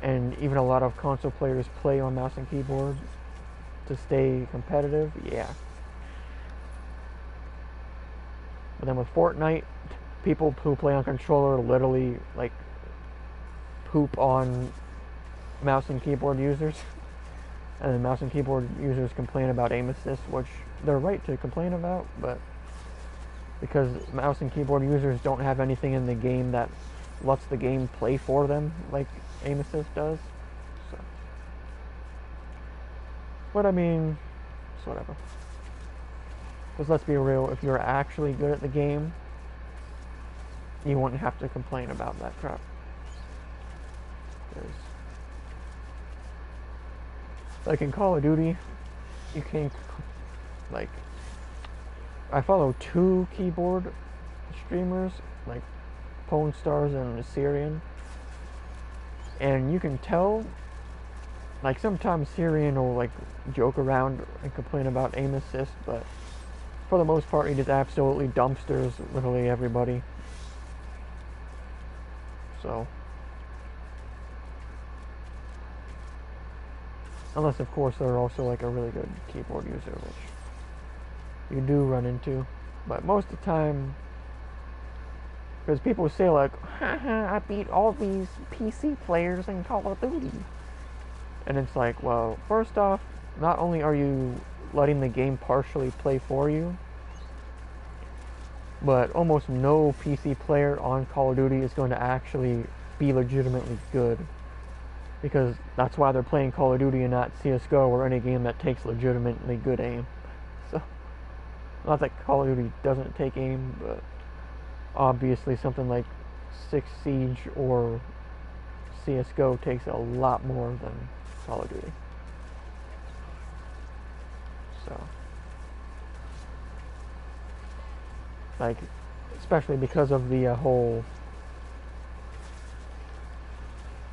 and even a lot of console players play on mouse and keyboard to stay competitive, yeah. But then with Fortnite, people who play on controller literally like poop on mouse and keyboard users. And then mouse and keyboard users complain about aim assist, which they're right to complain about, but because mouse and keyboard users don't have anything in the game that lets the game play for them like aim assist does. So, but I mean, it's whatever. Because let's be real, if you're actually good at the game, you wouldn't have to complain about that crap. Like in Call of Duty, you can't, like, I follow 2 keyboard streamers, like Pwn Stars and Syrian, and you can tell, like sometimes Syrian will like joke around and complain about aim assist, but for the most part he just absolutely dumpsters literally everybody. So, unless of course they're also like a really good keyboard user, which you do run into, but most of the time, because people say like, haha, I beat all these PC players in Call of Duty. And it's like, well, first off, not only are you letting the game partially play for you, but almost no PC player on Call of Duty is going to actually be legitimately good. Because that's why they're playing Call of Duty and not CSGO or any game that takes legitimately good aim. So, not that Call of Duty doesn't take aim, but obviously something like Six Siege or CSGO takes a lot more than Call of Duty. So, like, especially because of the whole,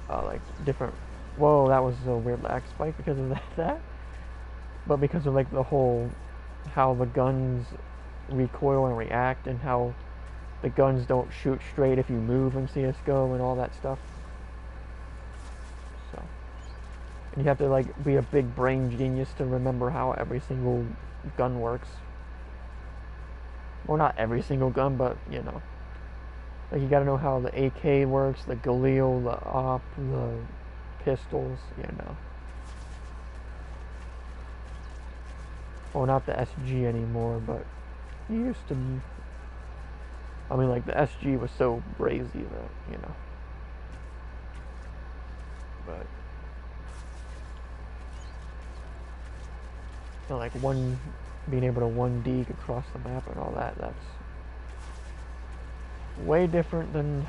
like, different, whoa, that was a weird lag spike because of that. But because of, like, the whole, how the guns recoil and react, and how the guns don't shoot straight if you move in CSGO and all that stuff. So, and you have to like be a big brain genius to remember how every single gun works. Well, not every single gun, but you know, like you gotta know how the AK works, the Galil, the AWP, the pistols, you know. Well, not the SG anymore, but it used to be. I mean, like, the SG was so brazy that, you know. But, you know, like, being able to 1D across the map and all that, that's way different than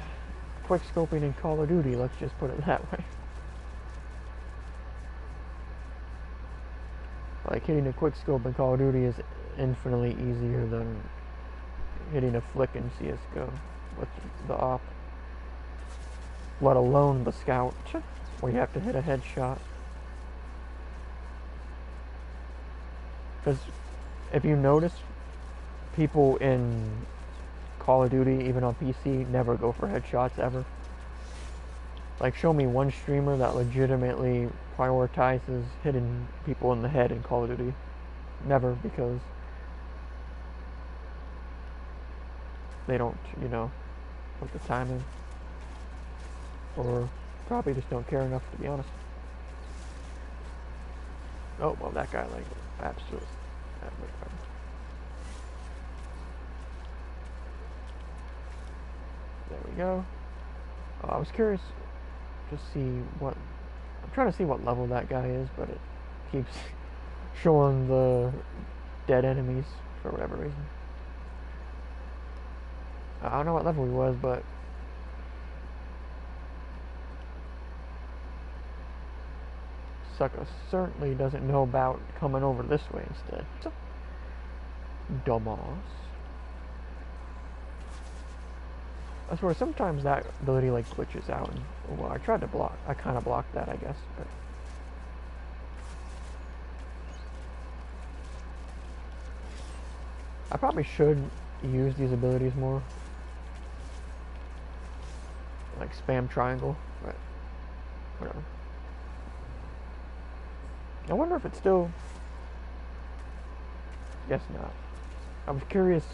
quickscoping in Call of Duty, let's just put it that way. Like, hitting a quickscope in Call of Duty is infinitely easier than hitting a flick in CSGO with the AWP, let alone the scout, where you have to hit a headshot. Because if you notice, people in Call of Duty, even on PC, never go for headshots ever. Like, show me one streamer that legitimately prioritizes hitting people in the head in Call of Duty. Never, because they don't, you know, put the time in. Or probably just don't care enough, to be honest. Oh, well, that guy, like, absolutely. There we go. I was curious to see what I'm trying to see what level that guy is, but it keeps showing the dead enemies for whatever reason. I don't know what level he was, but sucker certainly doesn't know about coming over this way instead. Dumbass. I swear sometimes that ability like glitches out. And, well, I tried to block. I kind of blocked that, I guess, but. I probably should use these abilities more. Like spam triangle, but whatever. I wonder if it's still... Guess not. I was curious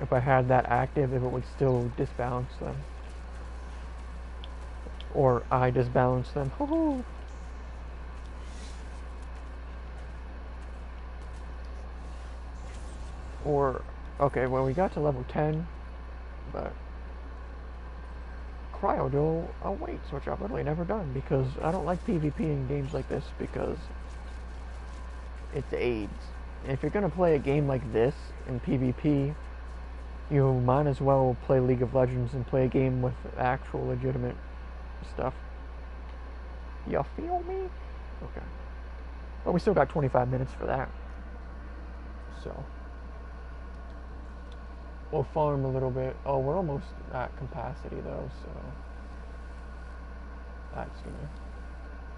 if I had that active, if it would still disbalance them. Or I disbalance them. Hoo-hoo. Or, okay, well we got to level 10, but Cryo awaits, which I've literally never done, because I don't like PvP in games like this, because it's AIDS. And if you're going to play a game like this in PvP, you might as well play League of Legends and play a game with actual legitimate stuff. You feel me? Okay. But we still got 25 minutes for that. So we'll farm a little bit. Oh, we're almost at capacity though, so that's gonna...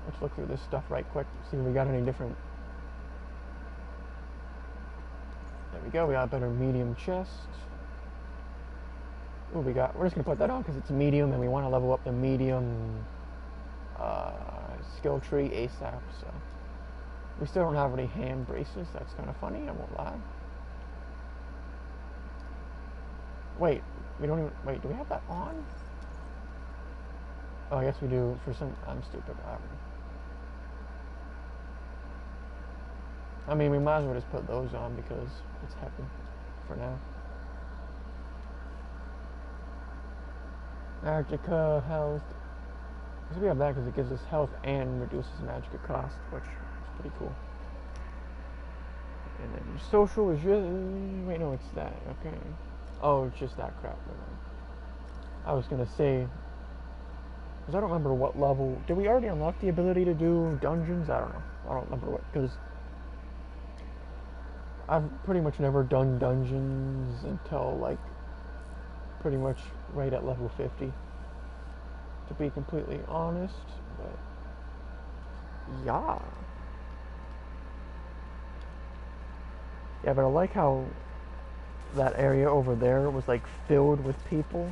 Let's look through this stuff right quick, see if we got any different... There we go, we got a better medium chest. Ooh, we're just gonna put that on because it's medium and we want to level up the medium skill tree ASAP, so. We still don't have any hand braces, that's kind of funny, I won't lie. Wait, we don't even, wait, do we have that on? Oh, I guess we do for some, I'm stupid, I mean, we might as well just put those on because it's heavy for now. Magica health. So we have that because it gives us health and reduces magica cost, which is pretty cool. And then social is just... Wait, no, it's that. Okay. Oh, it's just that crap. I was going to say... Because I don't remember what level... Did we already unlock the ability to do dungeons? I don't know. I don't remember what... Because... I've pretty much never done dungeons until, like... Pretty much right at level 50. To be completely honest. But... Yeah. Yeah, but I like how that area over there was like filled with people,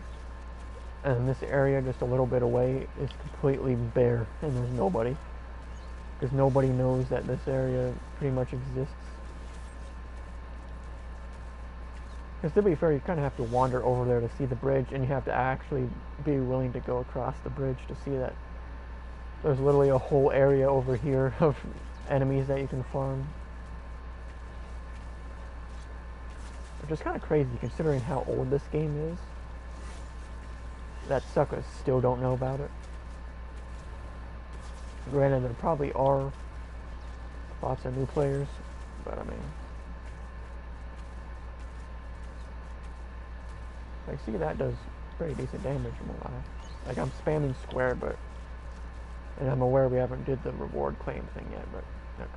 and this area just a little bit away is completely bare and there's nobody, because nobody knows that this area pretty much exists. Because to be fair, you kind of have to wander over there to see the bridge, and you have to actually be willing to go across the bridge to see that there's literally a whole area over here of enemies that you can farm. Which is kind of crazy considering how old this game is. That suckers still don't know about it. Granted, there probably are lots of new players, but I mean... Like, see, that does pretty decent damage, I won't lie. Like, I'm spamming square, but... And I'm aware we haven't did the reward claim thing yet, but... Okay.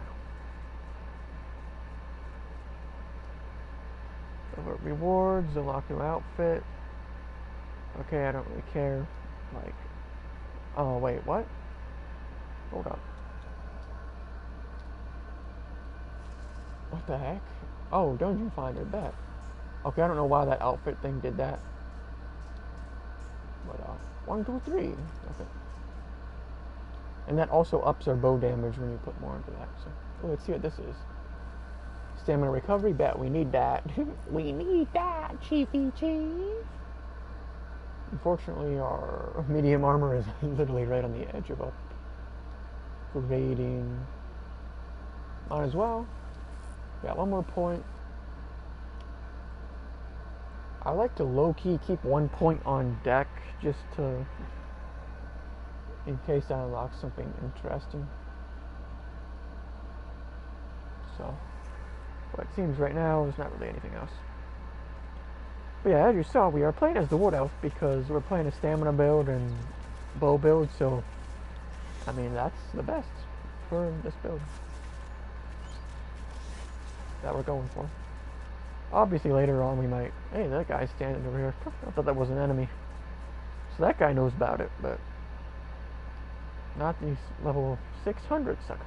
Rewards, unlock new outfit. Okay, I don't really care. Like, oh wait, what? Hold up. What the heck? Oh, Dungeon Finder, bet. Okay, I don't know why that outfit thing did that. But 1, 2, 3. Okay. And that also ups our bow damage when you put more into that. So, oh, let's see what this is. Stamina recovery, bet we need that. We need that, Chiefy Chief. Unfortunately, our medium armor is literally right on the edge of upgrading. Might as well. Got one more point. I like to low-key keep 1 point on deck just to in case I unlock something interesting. So, but it seems right now there's not really anything else. But yeah, as you saw, we are playing as the Wood Elf because we're playing a stamina build and bow build, so I mean that's the best for this build that we're going for. Obviously later on we might, hey, that guy's standing over here. I thought that was an enemy. So that guy knows about it, but not these level 600 suckers.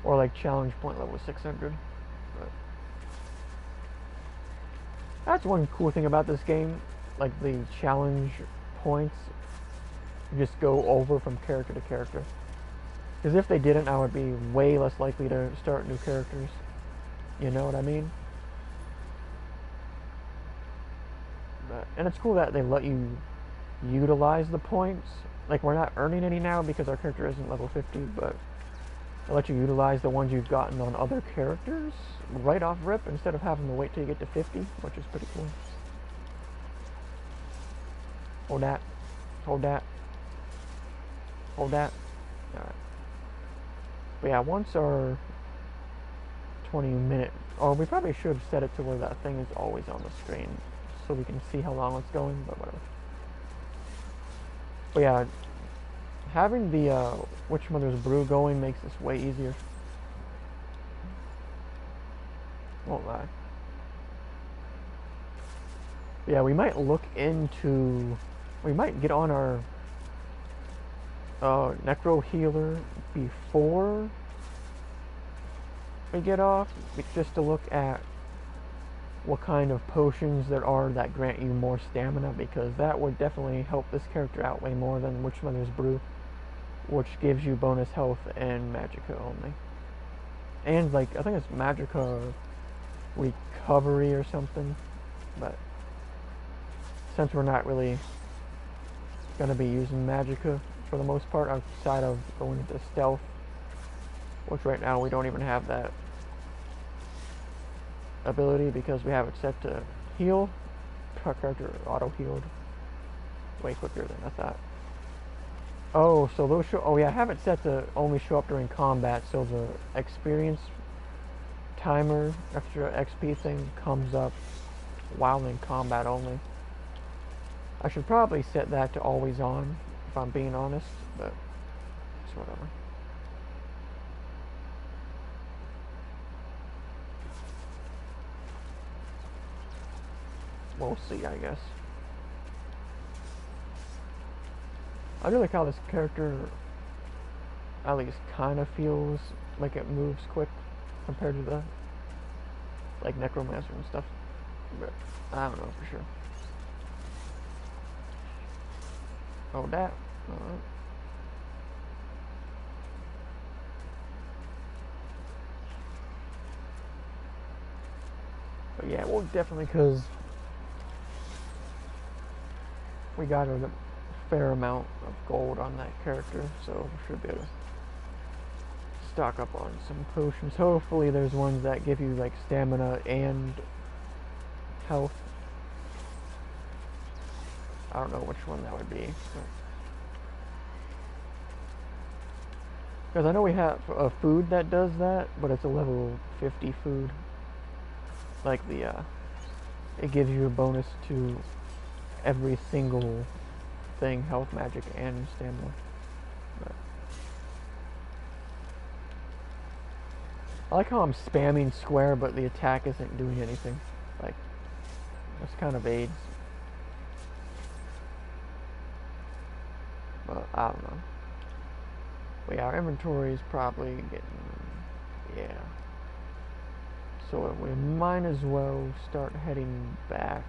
Or like challenge point level 600. But that's one cool thing about this game. Like the challenge points just go over from character to character. Because if they didn't, I would be way less likely to start new characters. You know what I mean? But, and it's cool that they let you utilize the points. Like, we're not earning any now because our character isn't level 50, but they let you utilize the ones you've gotten on other characters right off rip instead of having to wait till you get to 50, which is pretty cool. Hold that. Hold that. Hold that. Alright. But yeah, once our 20-minute, or we probably should have set it to where that thing is always on the screen so we can see how long it's going, but whatever. But yeah, having the Witch Mother's Brew going makes this way easier. Won't lie. But yeah, we might look into, we might get on our Necro healer before we get off, just to look at what kind of potions there are that grant you more stamina, because that would definitely help this character out way more than Witch Mother's Brew, which gives you bonus health and magicka only. And like, I think it's magicka recovery or something, but since we're not really going to be using magicka for the most part outside of going into stealth, which right now we don't even have that ability because we have it set to heal. Our character auto healed way quicker than I thought. Oh, so those show, oh yeah, I have it set to only show up during combat, so the experience timer, extra XP thing comes up while in combat only. I should probably set that to always on, if I'm being honest, but it's whatever. We'll see, I guess. I do like how this character at least kind of feels like it moves quick compared to the like Necromancer and stuff, but I don't know for sure. Oh, that. Alright. But yeah, well, definitely, because we got a fair amount of gold on that character, so we should be able to stock up on some potions. Hopefully there's ones that give you like stamina and health. I don't know which one that would be, because I know we have a food that does that, but it's a level 50 food. Like the it gives you a bonus to every single thing, health, magic, and stamina. But I like how I'm spamming square, but the attack isn't doing anything. Like, this kind of aids. But I don't know. But yeah, our inventory is probably getting, yeah. So we might as well start heading back.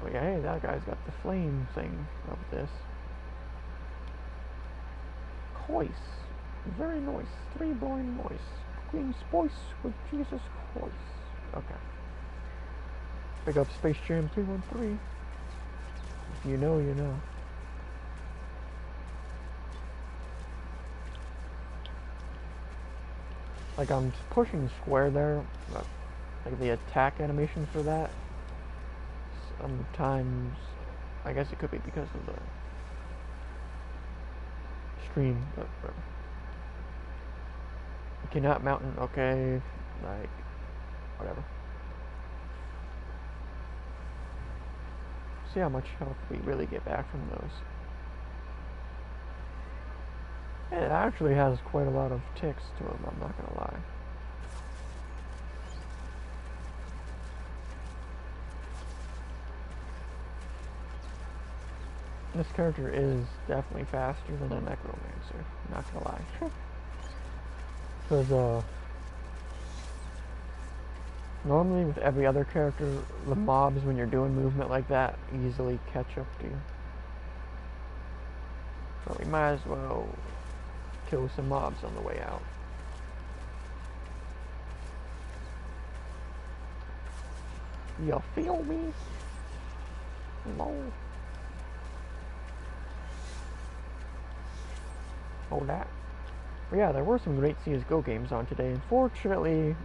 But yeah, hey, that guy's got the flame thing of this. Cois. Very nice. 3 blind mice. Cooking spice with Jesus Christ. Okay. Pick up Space Jam 313. If you know, you know. Like, I'm pushing square there, but like the attack animation for that Sometimes, I guess it could be because of the stream, but whatever. You cannot mountain, okay, like, whatever. See how much health we really get back from those. And it actually has quite a lot of ticks to them, I'm not gonna lie. This character is definitely faster than a Necromancer, not gonna lie. Because, normally with every other character, the mobs, when you're doing movement like that, easily catch up to you. So we might as well kill some mobs on the way out. You feel me? Lol. Oh, that. But yeah, there were some great CSGO games on today. Unfortunately,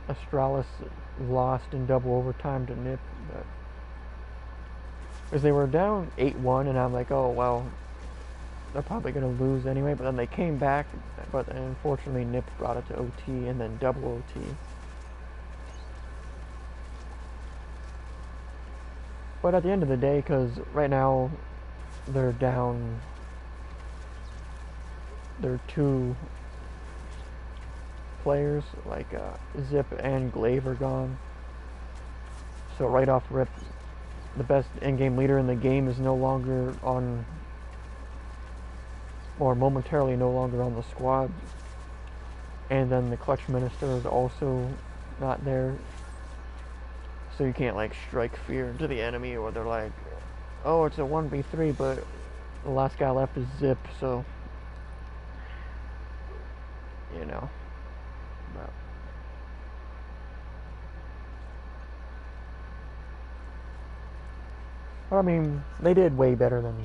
Astralis lost in double overtime to Nip, but because they were down 8-1, and I'm like, oh well, they're probably gonna lose anyway. But then they came back, but unfortunately Nip brought it to OT and then double OT. But at the end of the day, because right now they're down, they're 2 players, like Zip and Glaive are gone. So right off rip, the best in-game leader in the game is no longer on, or momentarily no longer on the squad. And then the clutch minister is also not there. So you can't like strike fear into the enemy, or they're like, oh, it's a 1v3, but the last guy left is Zip, so you know. But I mean, they did way better than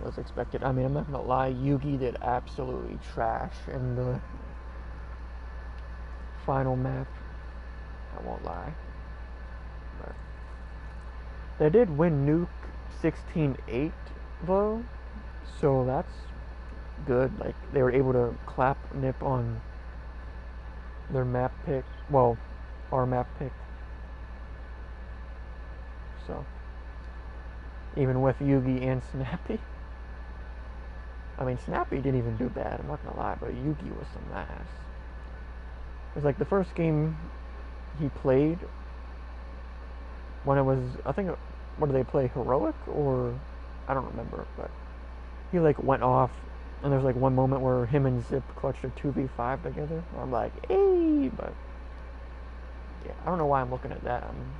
was expected. I mean, I'm not gonna lie, Yugi did absolutely trash in the final map. I won't lie. But they did win Nuke 16-8 though, so that's good. Like, they were able to clap Nip on their map pick. Well, our map pick. So, even with Yugi and Snappy. I mean, Snappy didn't even do bad, I'm not gonna lie, but Yugi was some ass. It was like the first game he played, when it was, I think, what did they play, Heroic? Or, I don't remember, but he like went off, and there's like one moment where him and Zip clutched a 2v5 together. I'm like, hey, but yeah, I don't know why I'm looking at that. I'm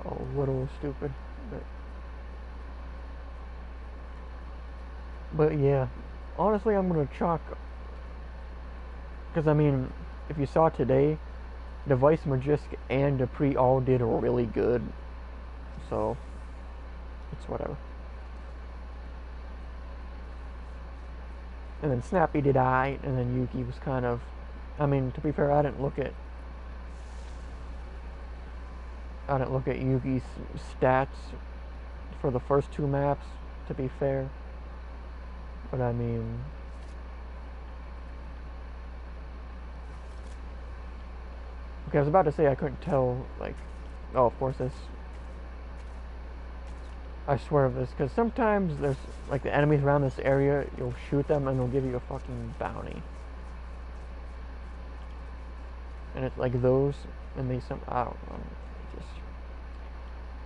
a little stupid, but yeah, honestly, I'm gonna chalk, because I mean, if you saw today, Device, Magisk, and Dupree all did really good, so it's whatever. And then Snappy did aight, and then Yuki was kind of, I mean, to be fair, I didn't look at Yuki's stats for the first 2 maps, to be fair. But I mean, okay, I was about to say I couldn't tell, like, oh, of course, this, I swear of this, because sometimes there's, like, the enemies around this area, you'll shoot them and they'll give you a fucking bounty. And it's like those, and they I don't know, just,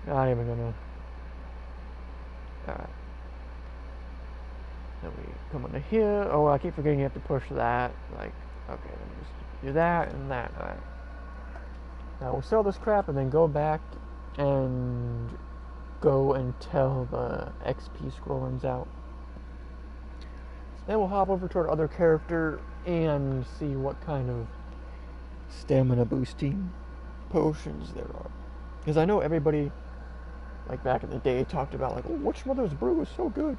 not even gonna, alright. Then we come into here, oh, I keep forgetting you have to push that, like, okay, then just do that and that, alright. Now we'll sell this crap and then go back and go until the XP scroll runs out. Then we'll hop over to our other character and see what kind of stamina boosting potions there are. Because I know everybody, like back in the day, talked about like, oh, Witch Mother's Brew is so good.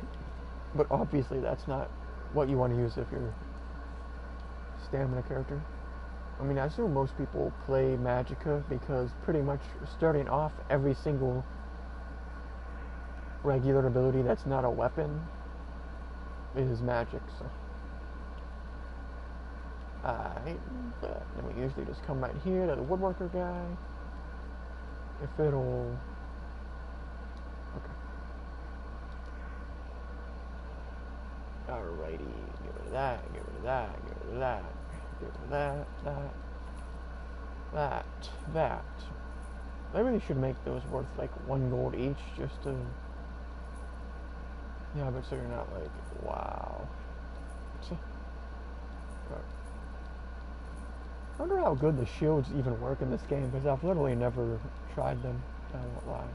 But obviously that's not what you want to use if you're a stamina character. I mean, I assume most people play Magicka because pretty much starting off every single regular ability that's not a weapon is magic, so. But then we usually just come right here to the woodworker guy. If it'll... Okay. Alrighty, get rid of that, get rid of that, get rid of that, get rid of that. I really should make those worth like 1 gold each just to... Yeah, but so you're not like, wow. I wonder how good the shields even work in this game, because I've literally never tried them, I won't lie.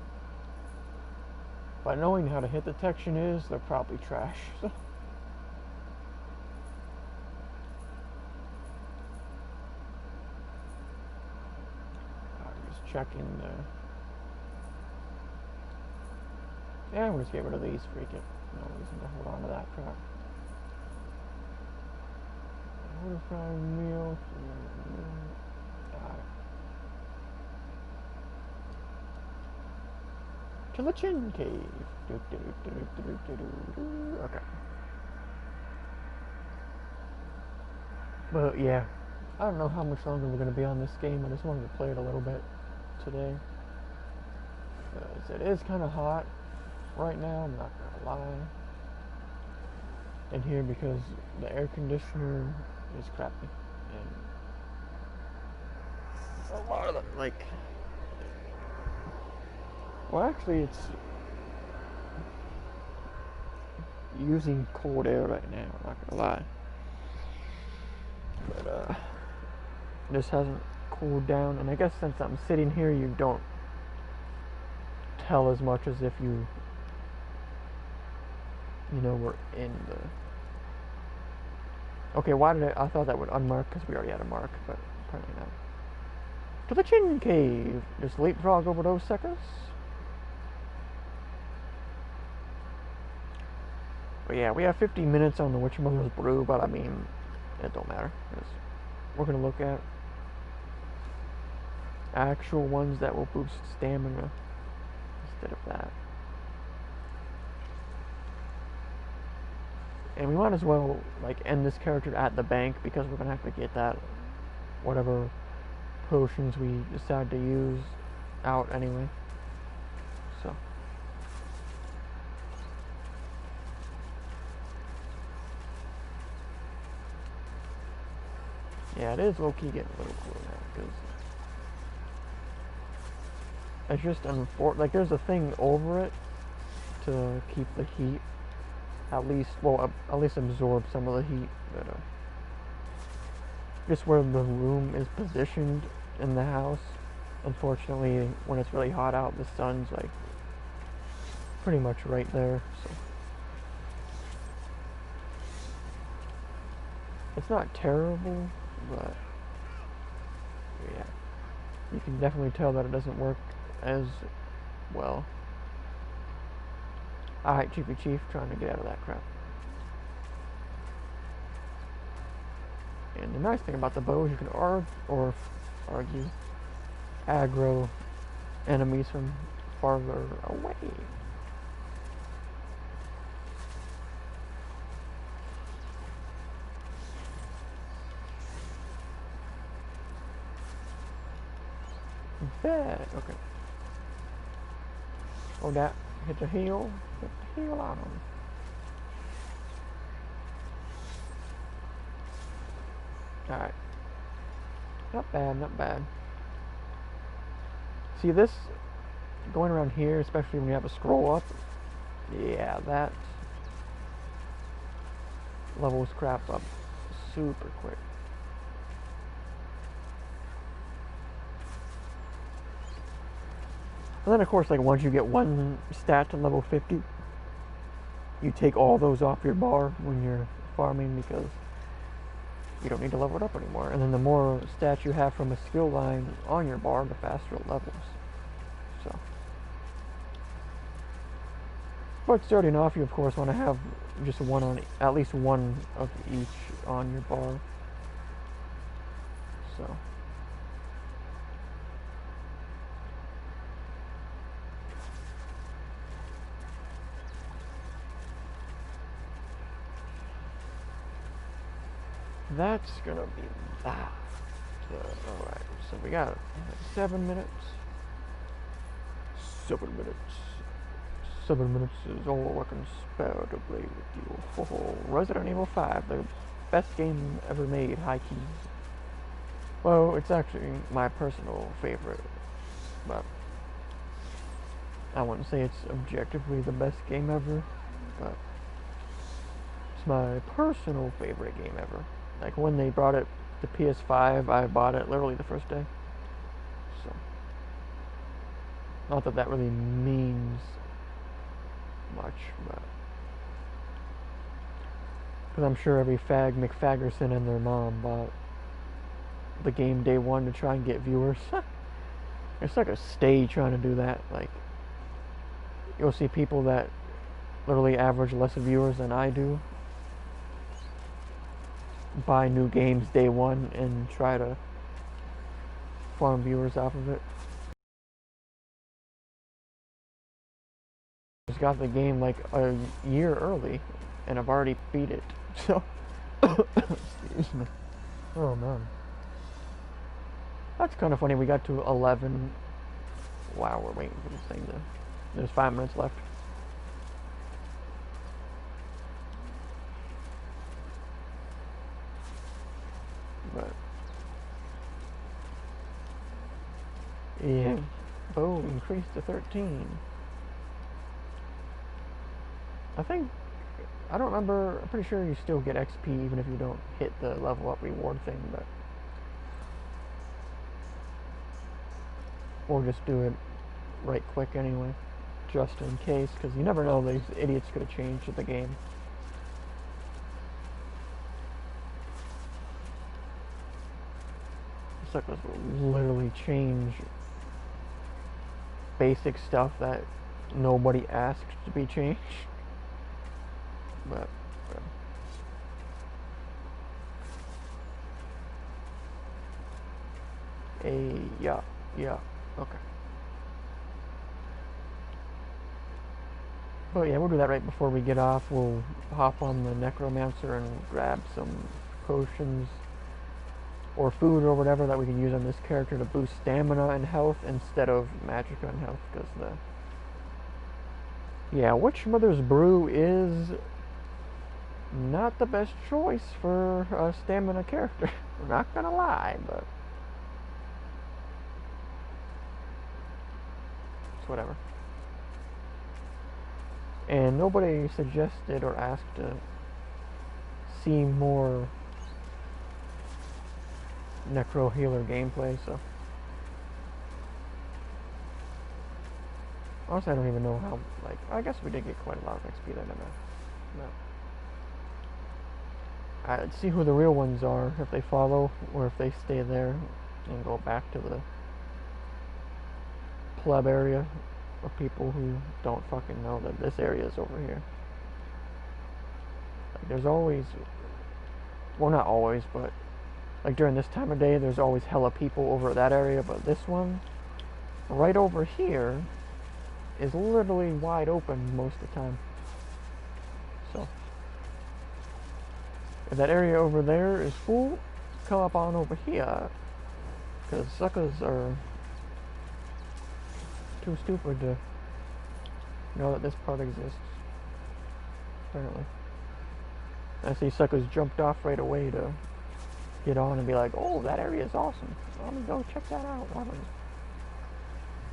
But knowing how the hit detection is, they're probably trash. So. I'm just checking the... Yeah, we'll just get rid of these, freak it. No reason to hold on to that crap. Order fried meal. To the Chin Cave. Okay. But yeah, I don't know how much longer we're going to be on this game. I just wanted to play it a little bit today. Because it is kind of hot right now, I'm not going to lie. In here because the air conditioner is crappy. And a lot of them, like... Well, actually, it's using cold air right now, I'm not gonna lie. But, this hasn't cooled down, and I guess since I'm sitting here, you don't tell as much as if you know, were in the... Okay, why did I thought that would unmark, because we already had a mark, but apparently not. To the Chin Cave! Just leapfrog over those suckers. But yeah, we have 50 minutes on the Witchmother's Brew, but I mean, it don't matter. We're going to look at actual ones that will boost stamina instead of that. And we might as well, like, end this character at the bank, because we're going to have to get that, whatever potions we decide to use, out anyway. So. Yeah, it is low-key getting a little cool now, because it's just unfortunate. Like, there's a thing over it to keep the heat, at least absorb some of the heat. But, just where the room is positioned in the house, unfortunately, when it's really hot out, the sun's, like, pretty much right there, so. It's not terrible, but yeah, you can definitely tell that it doesn't work as well. Alright, Chiefy Chief, trying to get out of that crap. And the nice thing about the bow is you can argue aggro enemies from farther away. Bad. Okay. Oh, that hit the heel. Hit the heel on him. Alright. Not bad, not bad. See this going around here, especially when you have to scroll up. Yeah, that levels crap up super quick. And then, of course, like, once you get one stat to level 50, you take all those off your bar when you're farming, because you don't need to level it up anymore. And then the more stats you have from a skill line on your bar, the faster it levels. So. But starting off, you, of course, want to have just one on, at least one of each on your bar. So that's gonna be that. Alright, so we got 7 minutes. 7 minutes. 7 minutes is all I can spare to play with you. Oh, Resident Evil 5, the best game ever made, high key. Well, it's actually my personal favorite, but I wouldn't say it's objectively the best game ever, but it's my personal favorite game ever. Like when they brought it to PS5, I bought it literally the first day. So, not that that really means much, but because I'm sure every fag McFaggerson and their mom bought the game day one to try and get viewers. It's like a stage trying to do that. Like, you'll see people that literally average less viewers than I do buy new games day one and try to farm viewers off of it. I just got the game like a year early and I've already beat it. So, excuse me. Oh man. That's kind of funny. We got to 11. Wow, we're waiting for this thing to... There's 5 minutes left. But... yeah. Oh, increased to 13. I think... I don't remember... I'm pretty sure you still get XP even if you don't hit the level up reward thing, but... Or just do it right quick anyway, just in case, because you never know, these idiots could have changed the game. Suckers will literally change basic stuff that nobody asked to be changed. But yeah, okay. But yeah, we'll do that right before we get off. We'll hop on the Necromancer and grab some potions or food or whatever that we can use on this character to boost stamina and health instead of magicka and health, because yeah, Witch Mother's Brew is not the best choice for a stamina character. I'm not gonna lie, but it's whatever. And nobody suggested or asked to see more Necro healer gameplay, so honestly I don't even know how, like, I guess we did get quite a lot of XP there, didn't I? No. I'd see who the real ones are, if they follow or if they stay there and go back to the pleb area of people who don't fucking know that this area is over here. Like, there's always, well, not always, but like during this time of day there's always hella people over that area, but this one right over here is literally wide open most of the time. So if that area over there is full, come up on over here, because suckers are too stupid to know that this part exists, apparently. I see suckers jumped off right away to get on and be like, oh, that area is awesome, let me go check that out.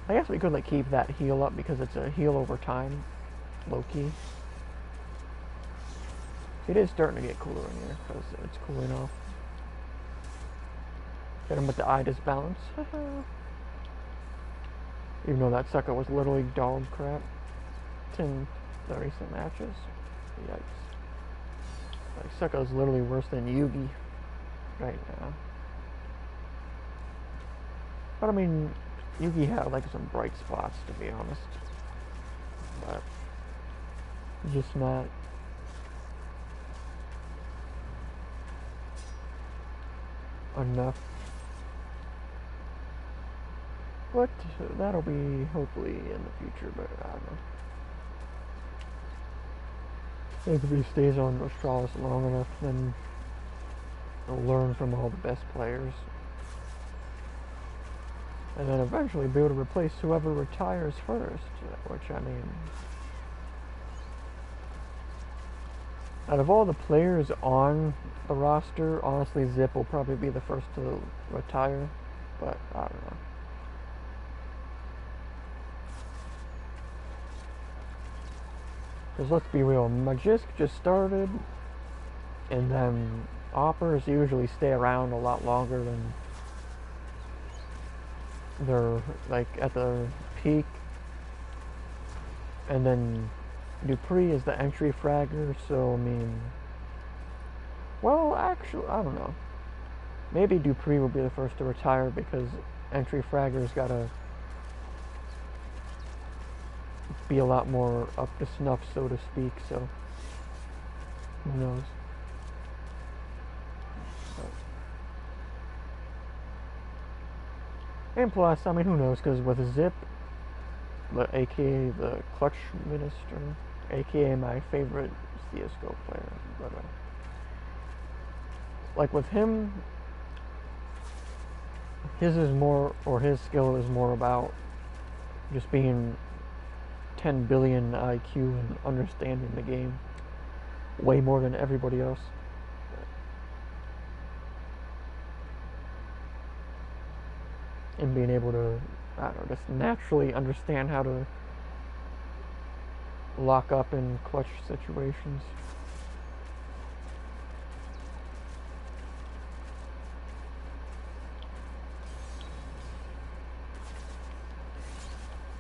I guess we could like keep that heal up because it's a heal over time, low-key. It is starting to get cooler in here because it's cooling off. Hit him with the eye disbalance. Even though that sucker was literally dog crap in the recent matches. Yikes. Like, sucker's literally worse than Yugi right now. But I mean, Yugi had like some bright spots, to be honest. But just not enough But that'll be hopefully in the future, but I don't know. If he stays on Australis long enough, then he'll learn from all the best players. And then eventually be able to replace whoever retires first, which, I mean, out of all the players on the roster, honestly, Zip will probably be the first to retire, but I don't know. Because let's be real, Magisk just started, and then Oppers usually stay around a lot longer than they're, like, at the peak. And then Dupree is the entry fragger, so, I mean, well, actually, I don't know. Maybe Dupree will be the first to retire because entry fragger's gotta be a lot more up to snuff, so to speak, so who knows. And plus, I mean, who knows, because with Zip, aka the Clutch Minister, aka my favorite CSGO player, but like with him, his skill is more about just being 10 billion IQ and understanding the game way more than everybody else. And being able to, I don't know, just naturally understand how to lock up in clutch situations.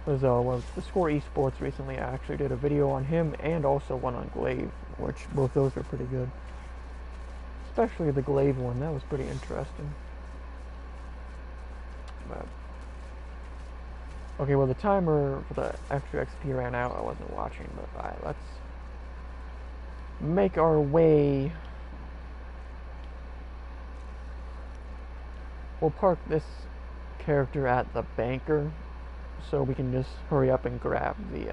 Because the Score Esports recently actually did a video on him and also one on Glaive, which both those are pretty good. Especially the Glaive one, that was pretty interesting. But okay, well the timer for the extra XP ran out. I wasn't watching, but alright, let's make our way. We'll park this character at the banker, so we can just hurry up and grab the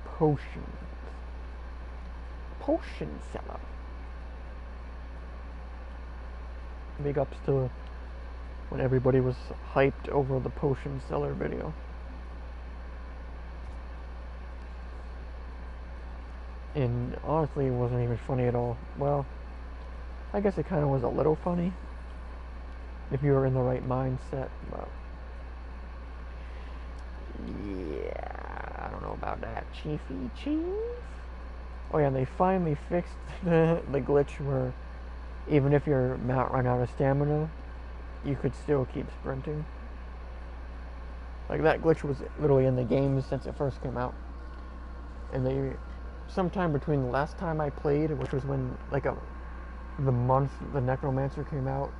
potion seller. Big ups to when everybody was hyped over the potion seller video. And honestly, it wasn't even funny at all. Well, I guess it kind of was a little funny if you were in the right mindset, but yeah, I don't know about that, Chiefy Chief. Oh yeah, and they finally fixed the glitch where even if your mount ran out of stamina, you could still keep sprinting. Like, that glitch was literally in the game since it first came out. And they, sometime between the last time I played, which was when, like, the month the Necromancer came out,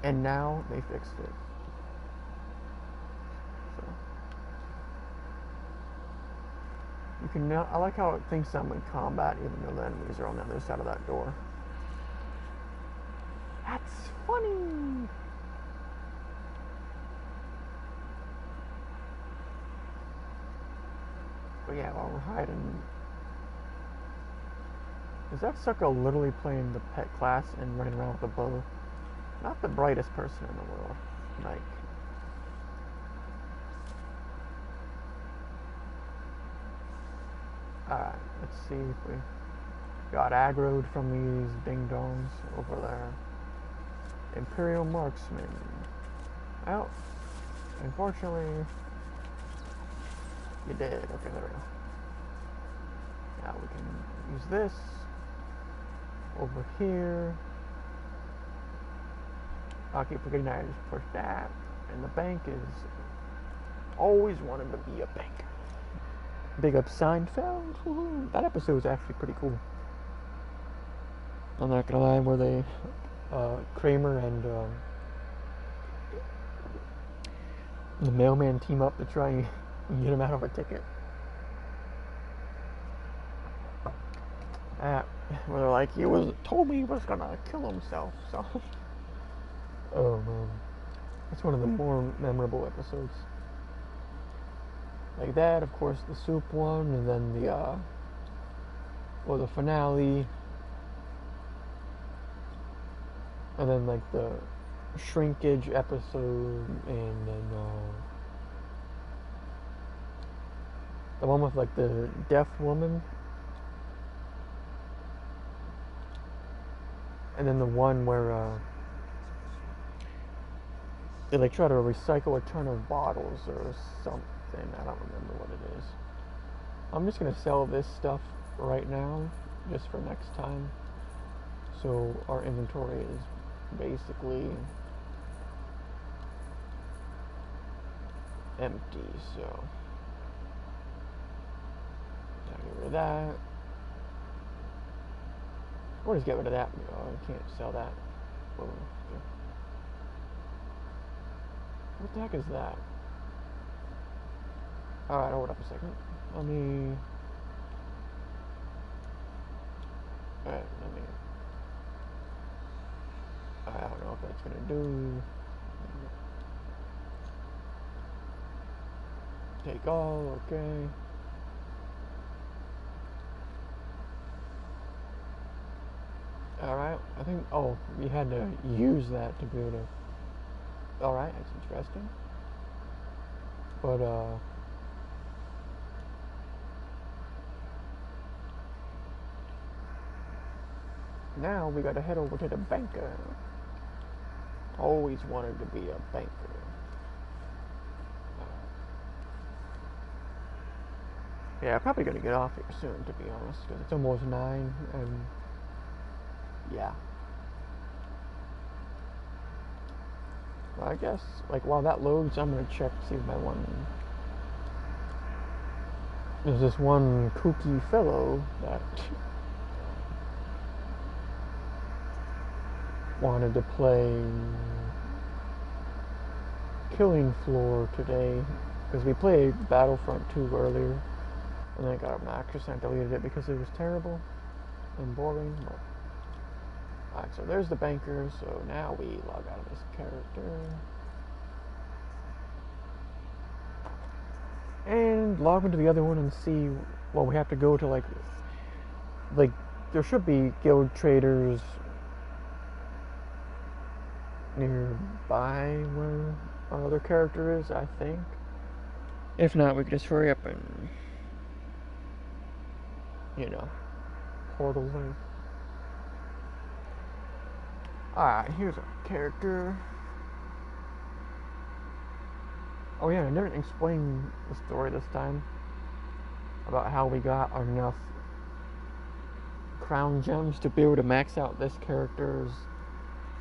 and now they fixed it. So you can now, I like how it thinks I'm in combat even though the enemies are on the other side of that door. That's funny. But yeah, while we're hiding, is that sucker literally playing the pet class and running around with a bow? Not the brightest person in the world, like. Alright, let's see if we got aggroed from these ding-dongs over there. Imperial Marksman. Well, unfortunately, you did. Okay, there we go. Now we can use this over here. I'll keep forgetting I just push that. And the bank is always wanted to be a banker. Big up Seinfeld. Woo-hoo. That episode was actually pretty cool. I'm not gonna lie, where they Kramer and the mailman team up to try and get him out of a ticket. Where they're like, he told me he was gonna kill himself, so Oh man, it's one of the more memorable episodes. Like that, of course, the soup one, and then the finale, and then like the shrinkage episode, and then the one with like the deaf woman, and then the one where they like try to recycle a ton of bottles or something. I don't remember what it is. I'm just gonna sell this stuff right now, just for next time. So our inventory is basically empty. So I'll get rid of that. Or just get rid of that. Oh, I can't sell that. Oh, okay. What the heck is that? Alright, hold up a second. Let me... Alright, I don't know if that's gonna do... Take all, okay. Alright, I think... Oh, you had to use that to be able to... Alright, that's interesting. But, now we gotta head over to the banker. Always wanted to be a banker. Yeah, I'm probably gonna get off here soon, to be honest, because it's almost 9, and yeah. Well, I guess, like, while that loads, I'm gonna check to see if my one... There's this one kooky fellow that wanted to play Killing Floor today, because we played Battlefront 2 earlier, and then I got obnoxious and I deleted it because it was terrible and boring. But... Alright, so there's the banker, so now we log out of this character. And log into the other one and see, well, we have to go to like there should be guild traders nearby where our other character is, I think. If not, we can just hurry up and, you know, portal in. Alright, here's our character. Oh yeah, I didn't explain the story this time about how we got enough crown gems to be able to max out this character's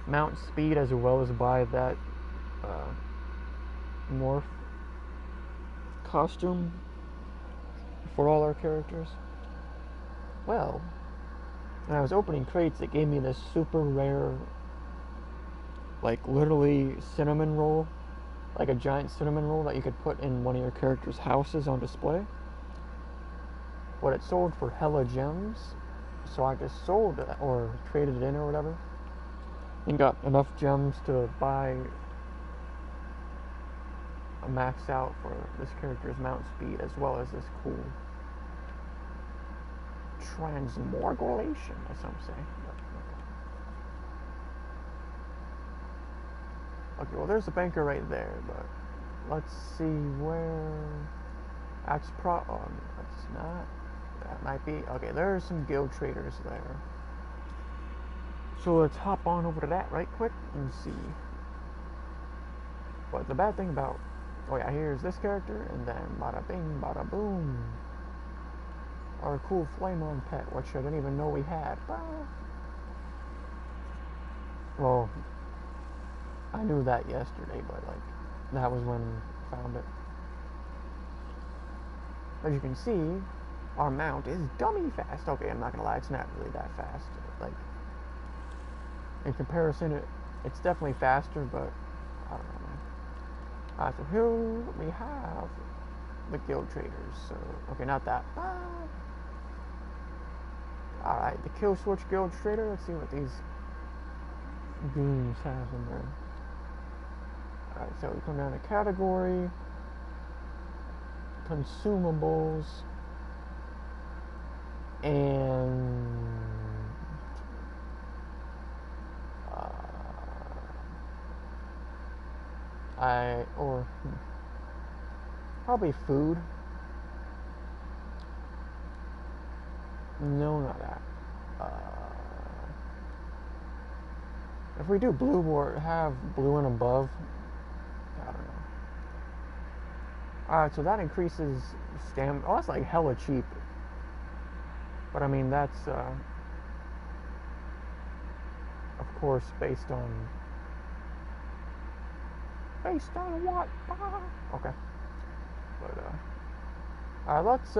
mount speed as well as buy that morph costume for all our characters. Well, when I was opening crates, it gave me this super rare, like literally cinnamon roll, like a giant cinnamon roll that you could put in one of your character's houses on display. But it sold for hella gems, so I just sold it or traded it in or whatever, and got enough gems to buy a max out for this character's mount speed as well as this cool transmogulation, as some say. Okay, well there's the banker right there, but let's see where... That's that's not... That might be... Okay, there are some guild traders there. So let's hop on over to that right quick and see. But the bad thing about... Oh yeah, here's this character, and then bada bing, bada boom. Our cool flame-on pet, which I didn't even know we had. Well, I knew that yesterday, but like, that was when I found it. As you can see, our mount is dummy fast. Okay, I'm not gonna lie, it's not really that fast. Like, in comparison, it's definitely faster, but I don't know, man. Alright, so here we have the guild traders. So, okay, not that. Alright, the Kill Switch Guild Trader. Let's see what these goons have in there. Alright, so we come down to category, consumables, and probably food. No, not that. If we do blue or have blue and above, I don't know. Alright, so that increases stamina. Oh, that's like hella cheap. But I mean, that's, of course, based on what? Okay. But, alright, let's,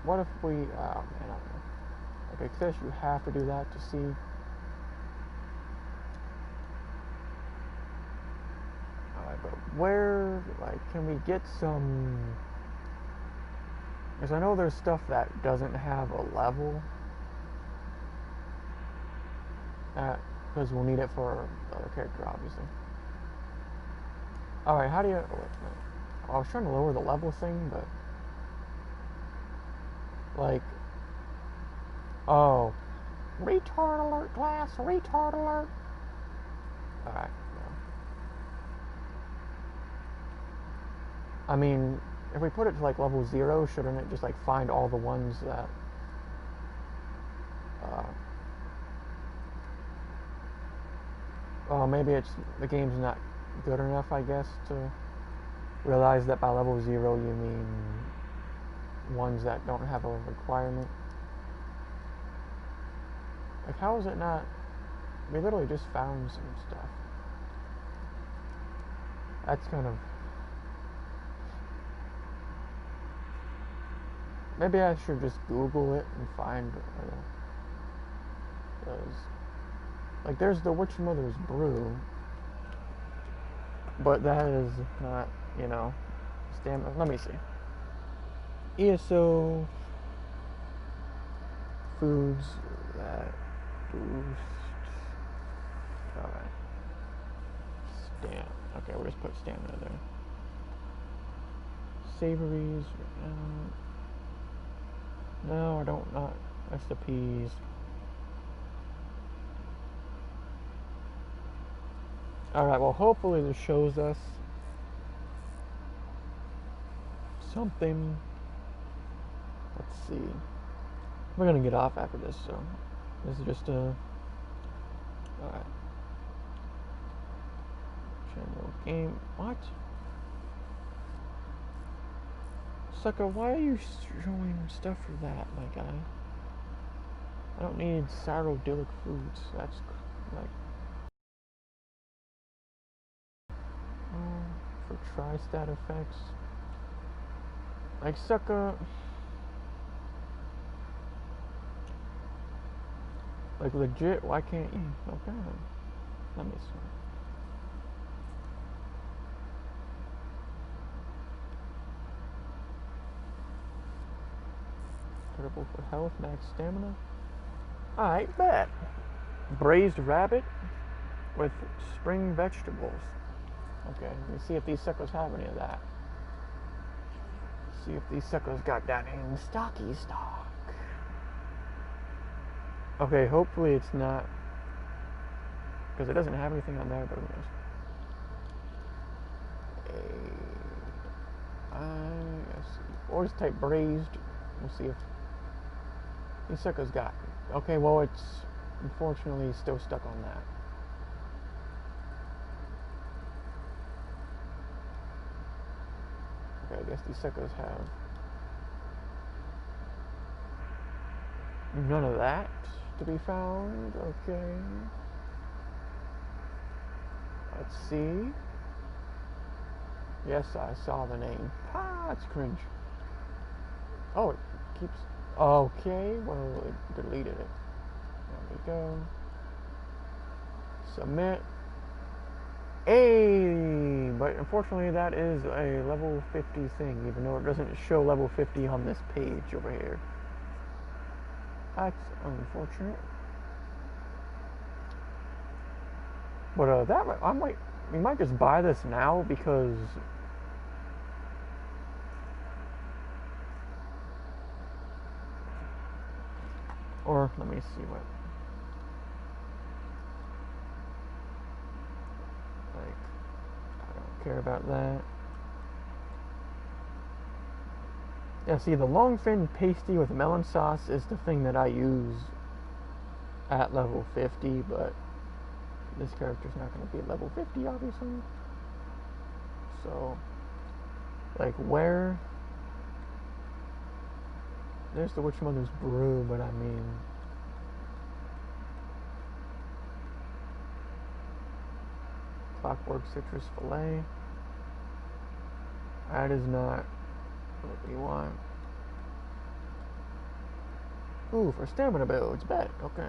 what if we, oh man, I don't know. Okay, Chris, you have to do that to see. Alright, but where, like, can we get some, because I know there's stuff that doesn't have a level, because we'll need it for the other character, obviously. Alright, how do you, I was trying to lower the level thing, but, like, oh, retard alert, class, retard alert. Alright, no. I mean, if we put it to like level 0, shouldn't it just like find all the ones that well, maybe it's the game's not good enough, I guess, to realize that by level 0 you mean ones that don't have a requirement. Like, how is it not? We literally just found some stuff. That's kind of, maybe I should just Google it and find, because, like, there's the Witch Mother's Brew, but that is not, you know, stamina. Let me see. ESO foods that boost. Alright. Stam. Okay, we'll just put stamina there. Savories. No, I don't. Not. That's the peas. Alright, well, hopefully this shows us something. Let's see. We're gonna get off after this, so this is just a. Alright. Channel game. What? Sucker, why are you showing stuff for that, my guy? I don't need cyrodilic foods. That's like. For tri-stat effects. Like, sucker. Like, legit, why can't you? Okay. Let me see. Critical for health, max stamina. Alright, bet. Braised rabbit with spring vegetables. Okay, let me see if these suckers have any of that. See if these suckers got that in stocky stock. Okay, hopefully it's not, because it doesn't have anything on there, but who knows. Or just type braised. We'll see if these suckers got it. Okay, well, it's unfortunately still stuck on that. Okay, I guess these suckers have none of that to be found. Okay. Let's see. Yes, I saw the name. Ah, it's cringe. Oh, it keeps. Okay, well, it deleted it. There we go. Submit. Hey, but unfortunately that is a level 50 thing, even though it doesn't show level 50 on this page over here. That's unfortunate. But we might just buy this now because, or let me see what, like, I don't care about that. Yeah, see, the long fin pasty with melon sauce is the thing that I use at level 50, but this character's not going to be at level 50, obviously. So, like, where? There's the Witch Mother's Brew, but I mean, Clockwork Citrus Fillet. That is not what we want. Ooh, for stamina builds, bet. Okay.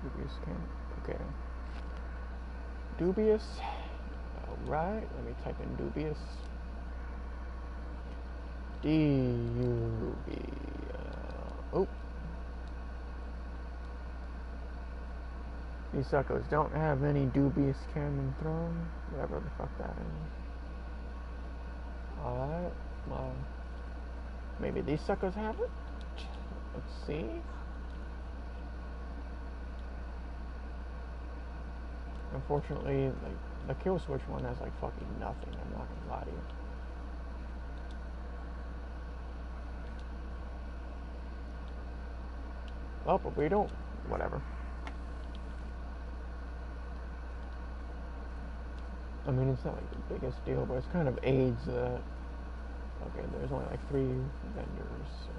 Dubious can. Okay. Dubious. Alright, let me type in dubious. D-U-B. Oh. These suckers don't have any dubious cannon thrown. Whatever the fuck that is. Alright. Well, maybe these suckers have it? Let's see. Unfortunately, like, the kill switch one has like fucking nothing, I'm not gonna lie to you. Well, but we don't, whatever. I mean, it's not like the biggest deal, but it's kind of aids that, okay, there's only like 3 vendors, so.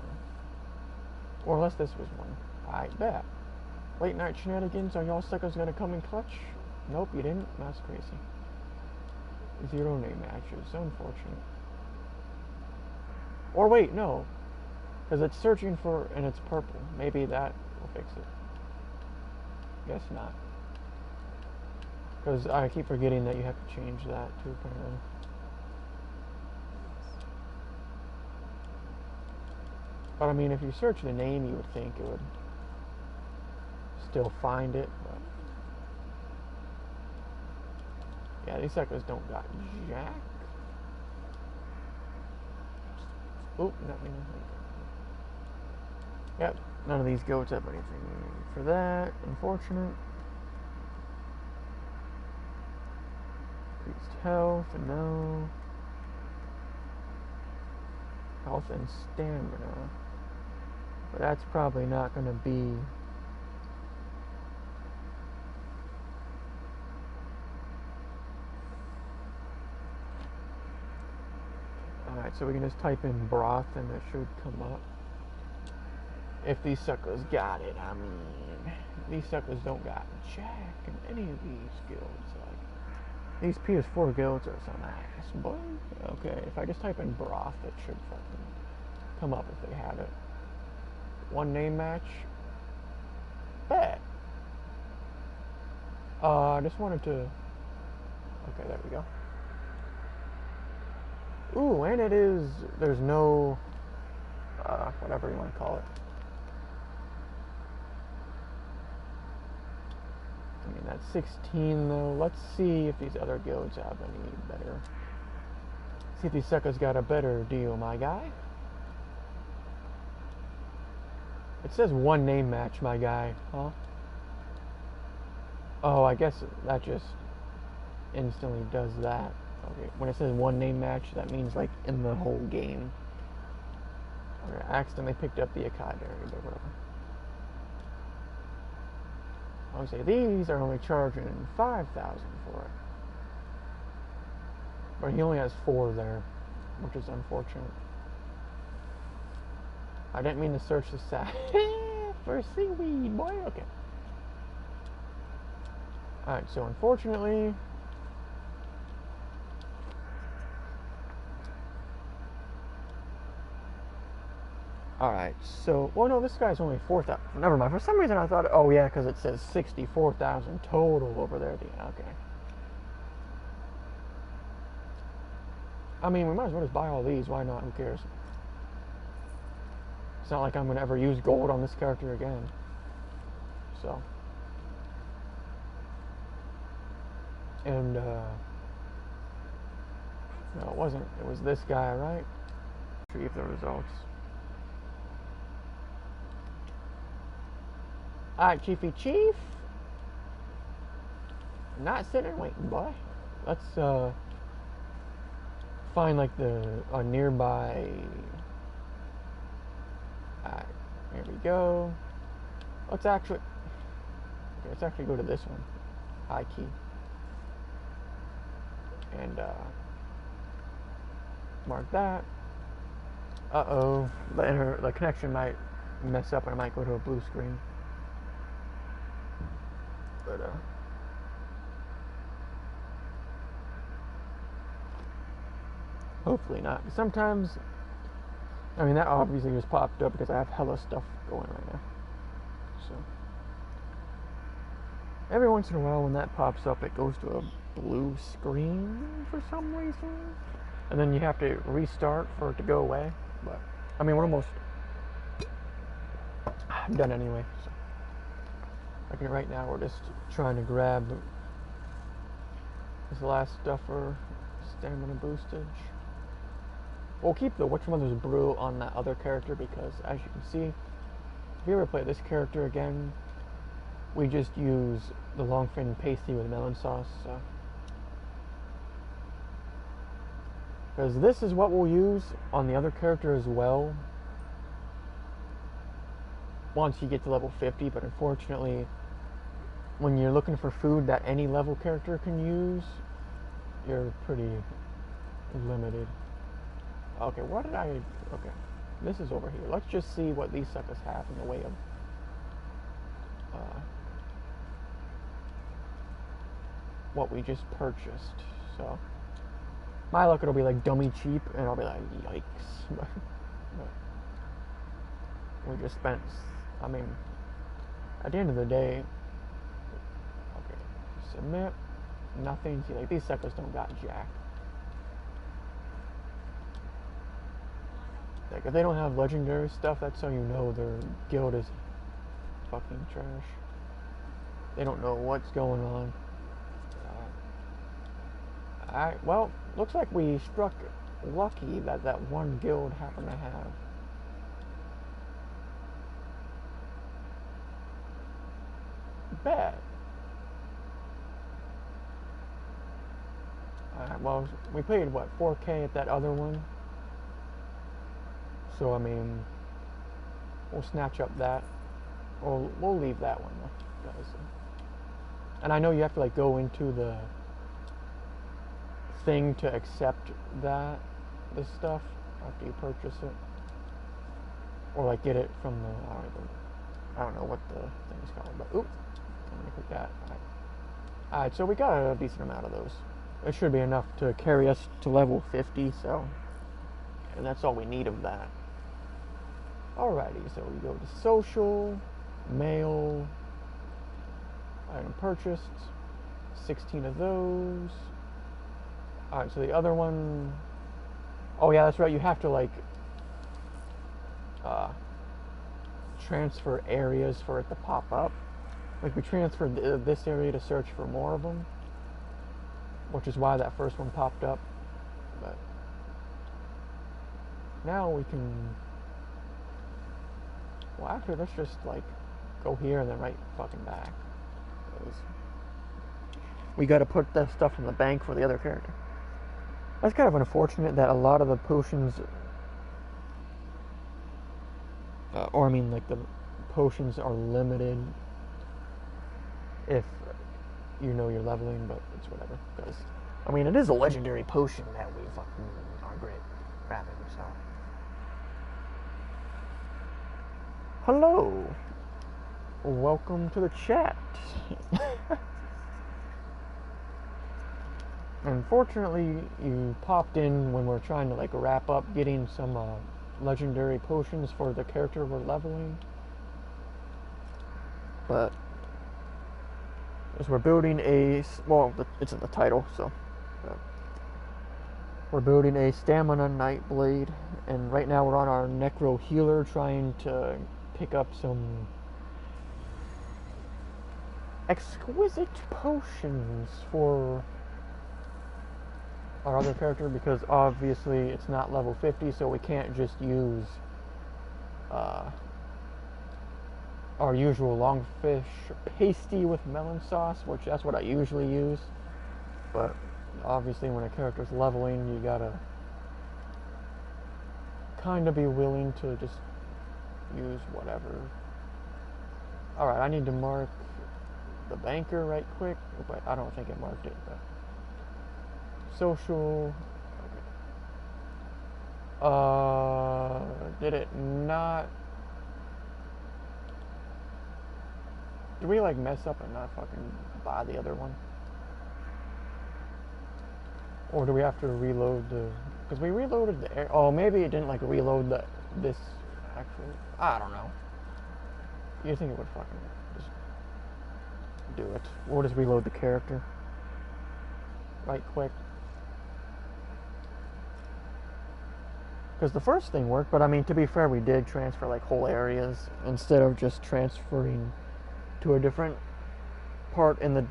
Or unless this was one. I bet. Late night shenanigans, are y'all suckers gonna come in clutch? Nope, you didn't? That's crazy. 0 name matches, so unfortunate. Or wait, no. Because it's searching for, and it's purple. Maybe that will fix it. Guess not. Because I keep forgetting that you have to change that too, apparently. But I mean, if you search the name, you would think it would still find it, but yeah, these suckers don't got jack. Oop, not me. Yep, none of these goats have anything for that. Unfortunate. Increased health, no. Health and stamina. But that's probably not going to be. Alright, so we can just type in broth and it should come up. If these suckers got it, I mean, these suckers don't got jack in any of these guilds. Like, these PS4 guilds are some ass, boy. Okay, if I just type in broth, it should fucking come up if they have it. One name match. Bet. I just wanted to. Okay, there we go. Ooh, and it is. There's no. Whatever you want to call it. I mean, that's 16 though. Let's see if these other guilds have any better. See if these suckers got a better deal, my guy. It says one name match, my guy. Huh? Oh, I guess that just instantly does that. Okay, when it says one name match, that means like in the whole game. Okay, I accidentally picked up the Akai berry, but whatever. I would say these are only charging 5,000 for it. But he only has 4 there, which is unfortunate. I didn't mean to search the site for seaweed, boy. Okay. Alright, so unfortunately. Alright, so. Well, no, this guy's only 4,000. Never mind. For some reason I thought, oh yeah, because it says 64,000 total over there. Okay. I mean, we might as well just buy all these. Why not? Who cares? It's not like I'm going to ever use gold on this character again. So. And, no, it wasn't. It was this guy, right? Retrieve the results. Alright, Chiefy Chief. Not sitting waiting, boy. Let's, find, like, a nearby... Alright, here we go. Let's actually go to this one. High key. And, mark that. Uh-oh. The connection might mess up and I might go to a blue screen. But, hopefully not. Sometimes, I mean, that obviously just popped up because I have hella stuff going right now. So, every once in a while when that pops up, it goes to a blue screen for some reason. And then you have to restart for it to go away. But, I mean, we're almost done anyway. So, like right now, we're just trying to grab this last stuff for stamina boostage. We'll keep the Witchmother's Brew on that other character because, as you can see, if you ever play this character again, we just use the long fin pasty with melon sauce. So, because this is what we'll use on the other character as well once you get to level 50, but unfortunately, when you're looking for food that any level character can use, you're pretty limited. Okay, okay, this is over here. Let's just see what these suckers have in the way of what we just purchased. So, my luck, it'll be like dummy cheap, and I'll be like, yikes. But we just spent, I mean, at the end of the day, okay, submit, nothing. See, like, these suckers don't got jack. Like, if they don't have legendary stuff, that's how you know their guild is fucking trash. They don't know what's going on. Alright, well, looks like we struck lucky that that one guild happened to have. Bet. Alright, well, we paid, what, 4K at that other one? So, I mean, we'll snatch up that. Or we'll leave that one, though, guys. And I know you have to, like, go into the thing to accept this stuff after you purchase it. Or, like, get it from the, I don't know what the thing is called, but, oop, let me click that. Alright, so we got a decent amount of those. It should be enough to carry us to level 50, so, and that's all we need of that. Alrighty, so we go to social, mail, item purchased, 16 of those. Alright, so the other one, oh yeah, that's right, you have to like transfer areas for it to pop up. Like we transferred this area to search for more of them, which is why that first one popped up. But now we can, well actually let's just like go here and then right fucking back. We gotta put that stuff in the bank for the other character. That's kind of unfortunate that a lot of the potions, or I mean like the potions are limited if you know you're leveling, but it's whatever. Because, I mean, it is a legendary potion that we fucking are great grabbing, so. Hello. Welcome to the chat. Unfortunately, you popped in when we're trying to like wrap up getting some legendary potions for the character we're leveling. But as we're building well, it's in the title, so we're building a stamina Nightblade, and right now we're on our Necro healer trying to pick up some exquisite potions for our other character, because obviously it's not level 50, so we can't just use our usual longfish pasty with melon sauce, which that's what I usually use. But obviously when a character's leveling, you gotta kind of be willing to just use whatever. Alright, I need to mark the banker right quick, but I don't think it marked it. But social. Okay. Did it not? Did we like mess up and not fucking buy the other one? Or do we have to reload the? Because we reloaded the air. Oh, maybe it didn't like reload this actual. I don't know. You think it would fucking just do it? We'll just reload the character right quick. Because the first thing worked, but I mean, to be fair, we did transfer like whole areas instead of just transferring to a different part in the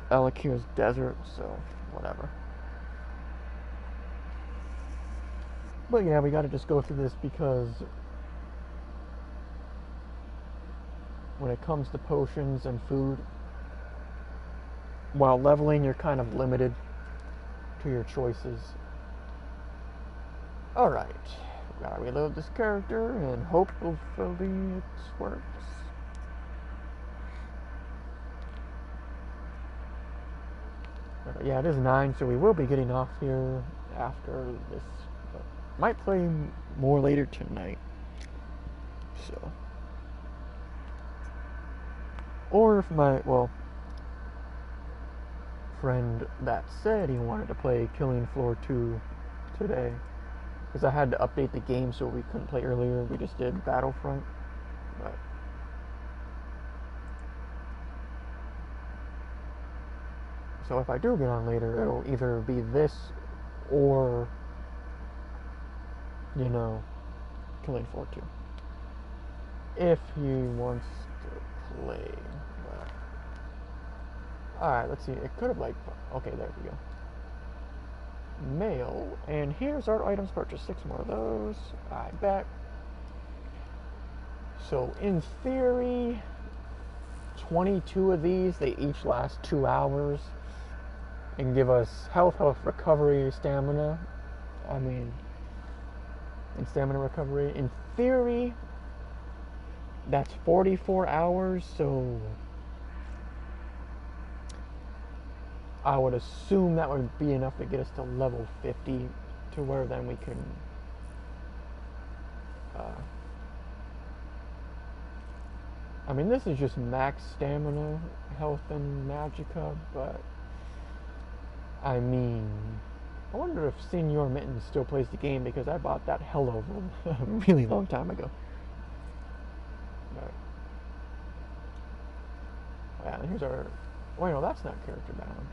Alakir's desert, so whatever. But yeah, we gotta just go through this because when it comes to potions and food, while leveling, you're kind of limited to your choices. Alright, we gotta reload this character and hopefully it works. Yeah, it is 9, so we will be getting off here after this. But might play more later tonight. So. Or if my, friend that said he wanted to play Killing Floor 2 today. Because I had to update the game so we couldn't play earlier. We just did Battlefront. But so if I do get on later, it'll either be this or, Killing Floor 2. If he wants to play. Alright, let's see. It could have okay, there we go. Mail, and here's our items purchased. 6 more of those. I bet. So in theory, 22 of these, they each last 2 hours and give us health, recovery, stamina. And stamina recovery. In theory, that's 44 hours, so I would assume that would be enough to get us to level 50, to where then we can this is just max stamina, health, and magicka, but I wonder if Senior Mittens still plays the game, because I bought that hell of a really long time ago. But, yeah, and here's our. Wait, no, that's not character bound.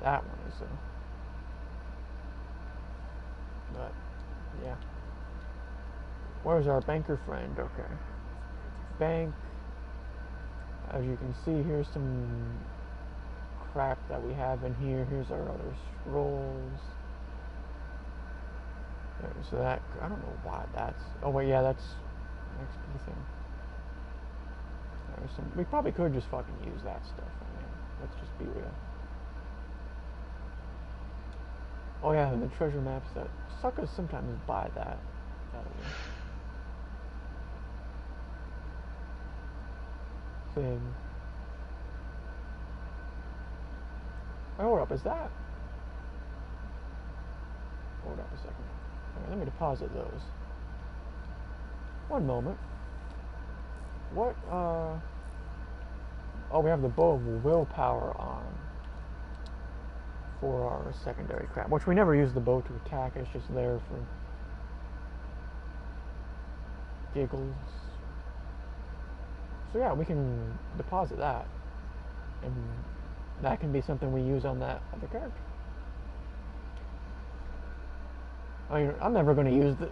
That one is but yeah. Where's our banker friend? Okay. Bank. As you can see, here's some crap that we have in here. Here's our other scrolls. So that, I don't know why that's. Oh wait, yeah, that's XP thing. There's some. We probably could just fucking use that stuff. Let's just be real. Oh yeah, the treasure maps, that suckers sometimes buy that. Thing. Oh, hold up, is that? Hold up a second. Okay, let me deposit those. One moment. What, oh, we have the bow of willpower on for our secondary crap, which we never use the bow to attack. It's just there for giggles. So yeah, we can deposit that, and that can be something we use on that other character. I'm never going to use the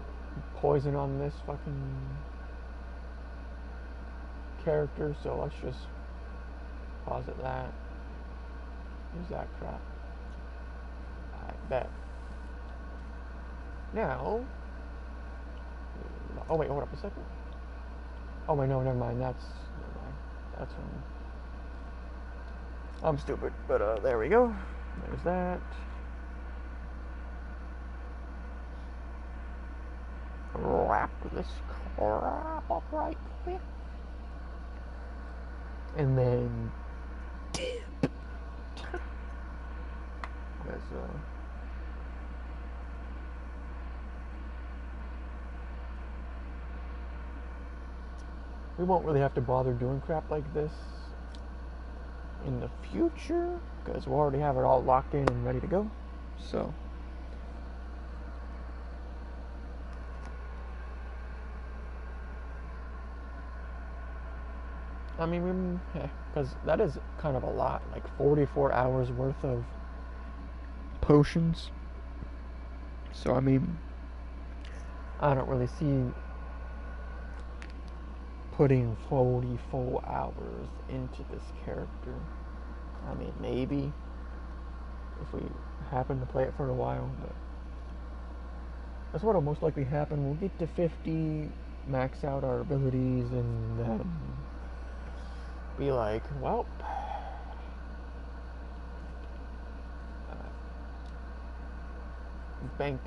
poison on this fucking character, so let's just deposit that. Use that crap. I bet. Now. Oh wait, hold up a second. Oh wait, no, never mind. That's I'm stupid, but there we go. There's that. Wrap this crap up right quick. And then dip. Because, we won't really have to bother doing crap like this in the future, because we'll already have it all locked in and ready to go. So I mean, because that is kind of a lot, like 44 hours worth of potions. So I mean, I don't really see putting 44 hours into this character. I mean, maybe if we happen to play it for a while, but that's what'll most likely happen. We'll get to 50, max out our abilities, and then be like, well, bank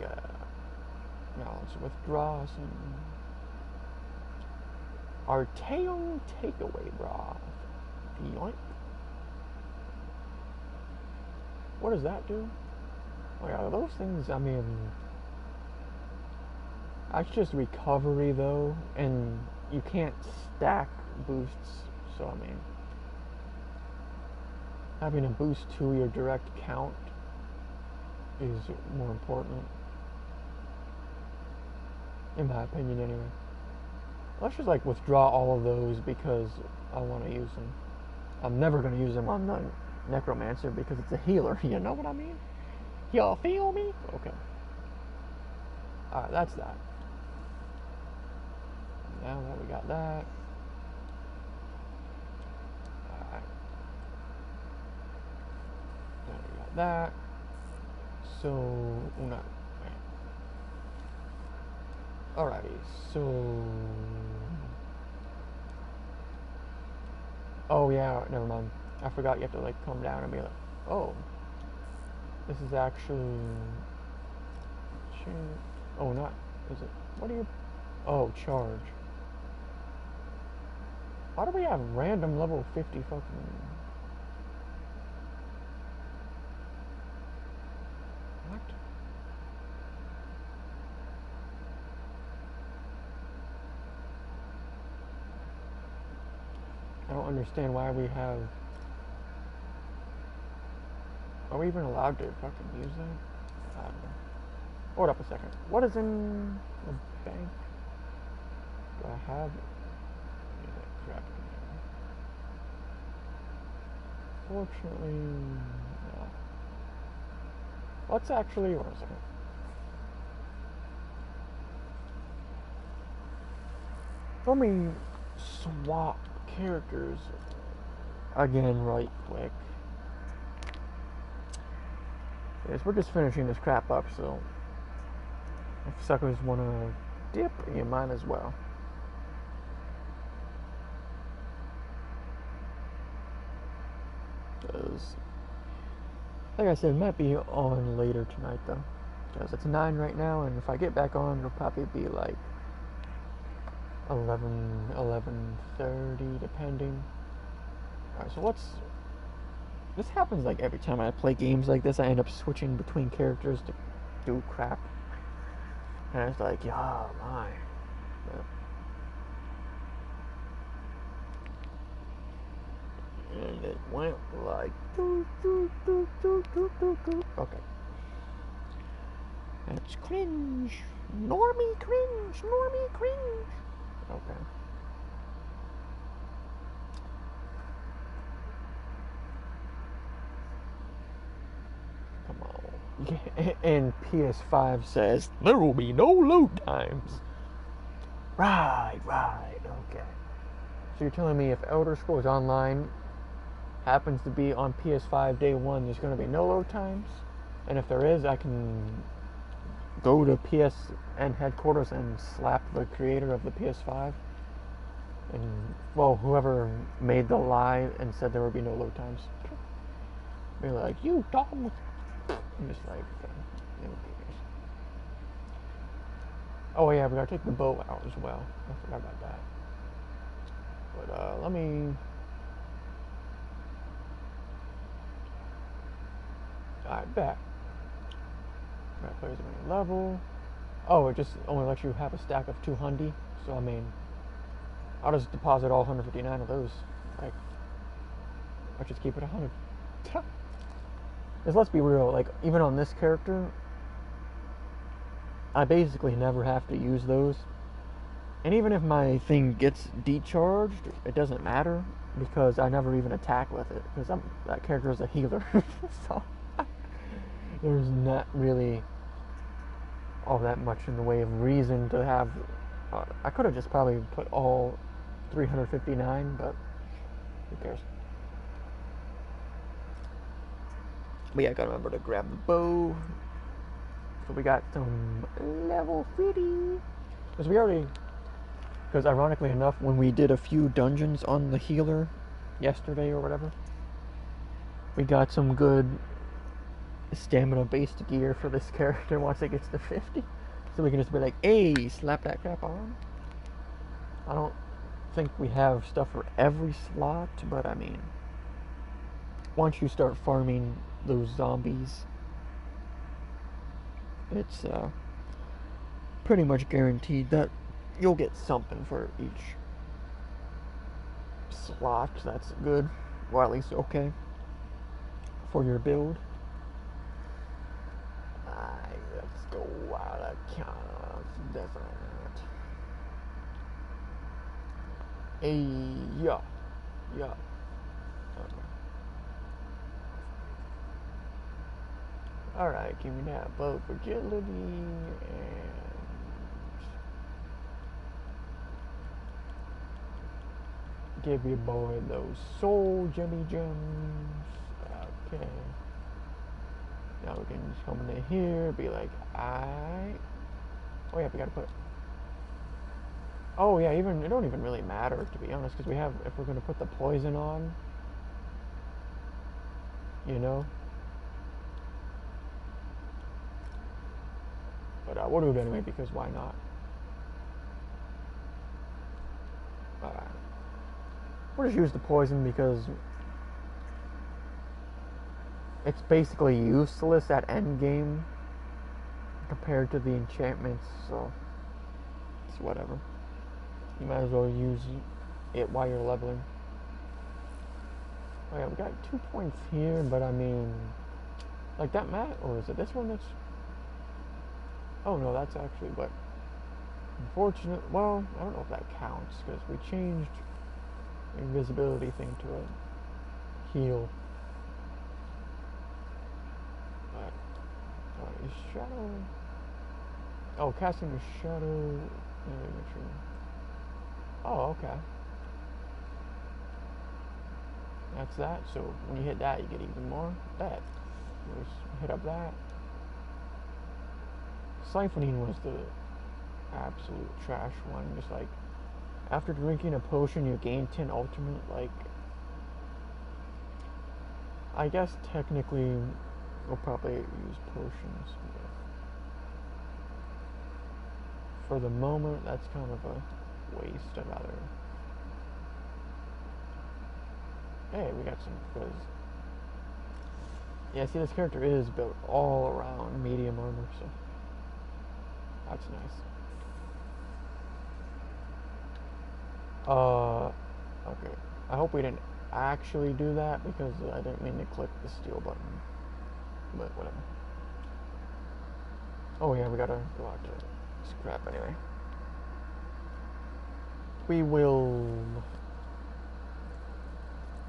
knowledge, withdraw some Arteon takeaway broth. Yoink. What does that do? Oh yeah, those things, I mean, that's just recovery though, and you can't stack boosts, so I mean, having a boost to your direct count is more important, in my opinion anyway. Let's just like withdraw all of those because I want to use them. I'm never going to use them on the Necromancer because it's a healer, you know what I mean? Y'all feel me? Okay. Alright, that's that. Now that we got that. Alright. Now we got that. So, una. Alrighty, so... Oh yeah, never mind. I forgot you have to like come down and be like, oh, this is actually... Oh, not... Is it... What do you... Oh, charge. Why do we have random level 50 fucking... What? I don't understand why we have... Are we even allowed to fucking use that? I don't know. Hold up a second. What is in the bank? Do I have that crap in there? Fortunately, no. Let's actually... Hold on a second. Let me swap characters again right quick. Yes, we're just finishing this crap up, so if suckers want to dip, you might as well. Because, like I said, it might be on later tonight though, because it's 9 right now, and if I get back on, it'll probably be like 11:30, depending. Alright, so this happens like every time I play games like this. I end up switching between characters to do crap, and it's like, oh my. And it went like okay. That's cringe. Normie cringe. Normie cringe. Okay. Come on. And PS5 says there will be no load times. Right, okay. So you're telling me if Elder Scrolls Online happens to be on PS5 day one, there's going to be no load times. And if there is, I can go to PSN headquarters and slap the creator of the PS5. And, well, whoever made the lie and said there would be no load times. Be like, you dumb. I'm just like, oh yeah, we gotta take the bow out as well. I forgot about that. But let me. Alright, back. Right, players of any level. Oh, it just only lets you have a stack of 200. So I mean, I'll just deposit all 159 of those. Like, I'll just keep it 100. Because let's be real, like, even on this character, I basically never have to use those. And even if my thing gets decharged, it doesn't matter, because I never even attack with it, because that character is a healer. So, there's not really all that much in the way of reason to have... I could have just probably put all 359, but who cares? But yeah, I gotta remember to grab the bow. So we got some level 50. Because ironically enough, when we did a few dungeons on the healer yesterday or whatever, we got some good stamina-based gear for this character once it gets to 50. So we can just be like, hey, slap that crap on. I don't think we have stuff for every slot, but I mean, once you start farming those zombies, it's pretty much guaranteed that you'll get something for each slot. That's good, or at least okay for your build. Let's go out of desert. Yeah. Okay. Alright, give me that bow fragility and give your boy those soul Jimmy gems. Okay. Now we can just come in here, be like, oh yeah, we gotta put. Oh yeah, it don't even really matter, to be honest, because if we're gonna put the poison on, you know. But we'll do it anyway, because why not? We'll just use the poison because it's basically useless at endgame compared to the enchantments, so it's whatever. You might as well use it while you're leveling. Oh yeah, we got 2 points here, but I mean, like that map, or is it this one that's... Oh no, that's actually what... Unfortunate, well, I don't know if that counts, because we changed the invisibility thing to a heal. But, is shadow... Oh, casting a shadow... Let me make sure. Oh, okay. That's that, so when you hit that, you get even more. That. Just hit up that. Siphoning was the absolute trash one. Just like, after drinking a potion, you gain 10 ultimate. Like, I guess technically we'll probably use potions. For the moment, that's kind of a waste. I'd rather... Hey, we got some fizz. Yeah, see, this character is built all around medium armor, so that's nice. Okay. I hope we didn't actually do that because I didn't mean to click the steel button. But whatever. Oh yeah, we gotta go out to scrap anyway. We will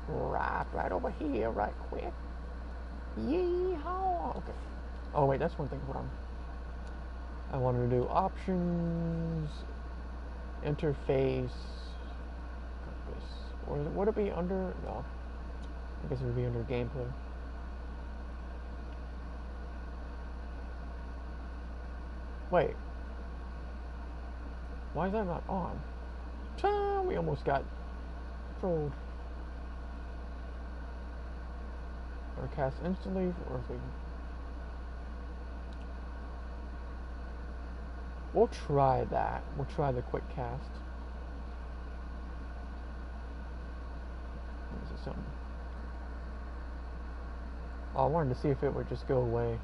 wrap right over here right quick. Yeehaw! Okay. Oh wait, that's one thing. Hold on. I wanted to do options, interface, compass. Or would it be under? No. I guess it would be under gameplay. Wait. Why is that not on? Ta! We almost got trolled. Or cast instantly, or if we... We'll try that. We'll try the quick cast. Is it something? Oh, I wanted to see if it would just go away.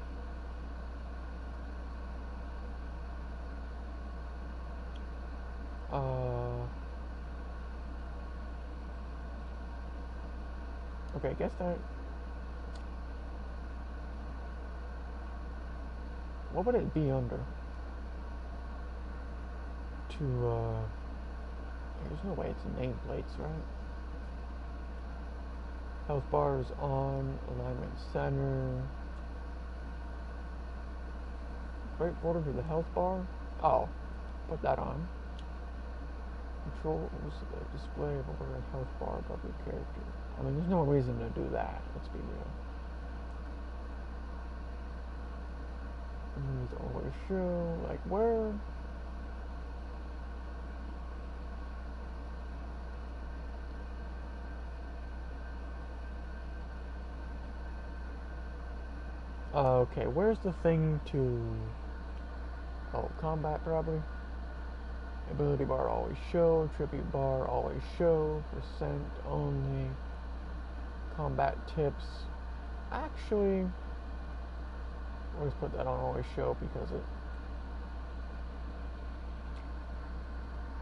Okay, I guess that... What would it be under? There's no way it's nameplates, right? Health bar is on, alignment center. Right border to the health bar? Oh, put that on. Controls the display of overhead health bar above your character. I mean, there's no reason to do that, let's be real. These always show, like where? Okay, where's the thing to... Oh, combat probably. Ability bar always show, tribute bar always show, percent only, combat tips. Actually, always put that on always show because it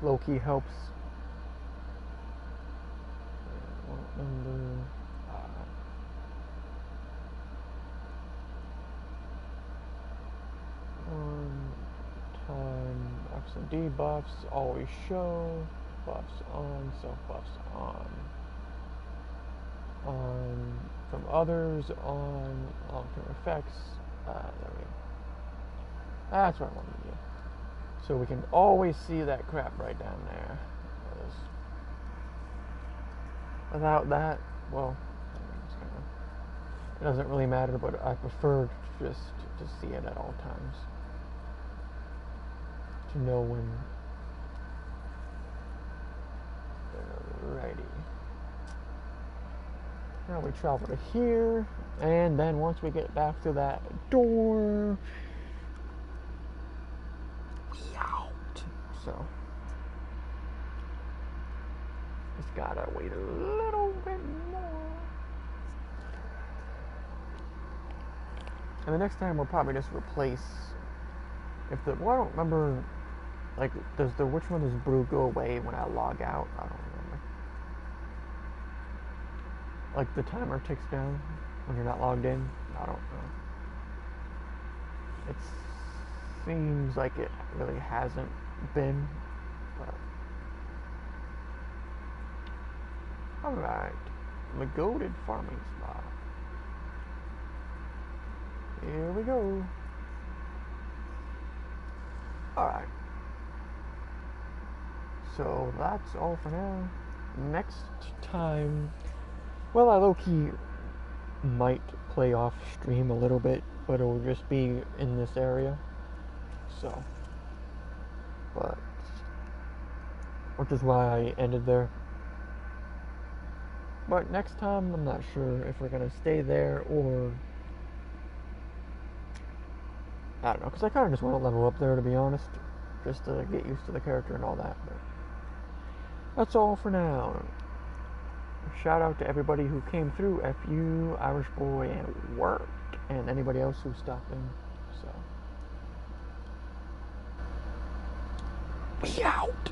low-key helps. Number... time X and D buffs always show, buffs on, self buffs on from others on, long-term effects. There we go. That's what I wanted to do. So we can always see that crap right down there. Without that, well, it doesn't really matter, but I prefer just to see it at all times. To know when they're ready. Now we travel to here, and then once we get back to that door, we out. So just gotta wait a little bit more. And the next time we'll probably just replace. If the, well, I don't remember. Like, which one does brew go away when I log out? I don't remember. Like, the timer ticks down when you're not logged in? I don't know. It seems like it really hasn't been, but... Alright. The goated farming spot. Here we go. Alright. So that's all for now. Next time, well, I low-key might play off stream a little bit, but it will just be in this area. So, but, which is why I ended there. But next time, I'm not sure if we're gonna stay there or, I don't know, because I kind of just want to level up there, to be honest, just to get used to the character and all that. But that's all for now. Shout out to everybody who came through, FU, Irish Boy, and Work, and anybody else who stopped in. So, we out.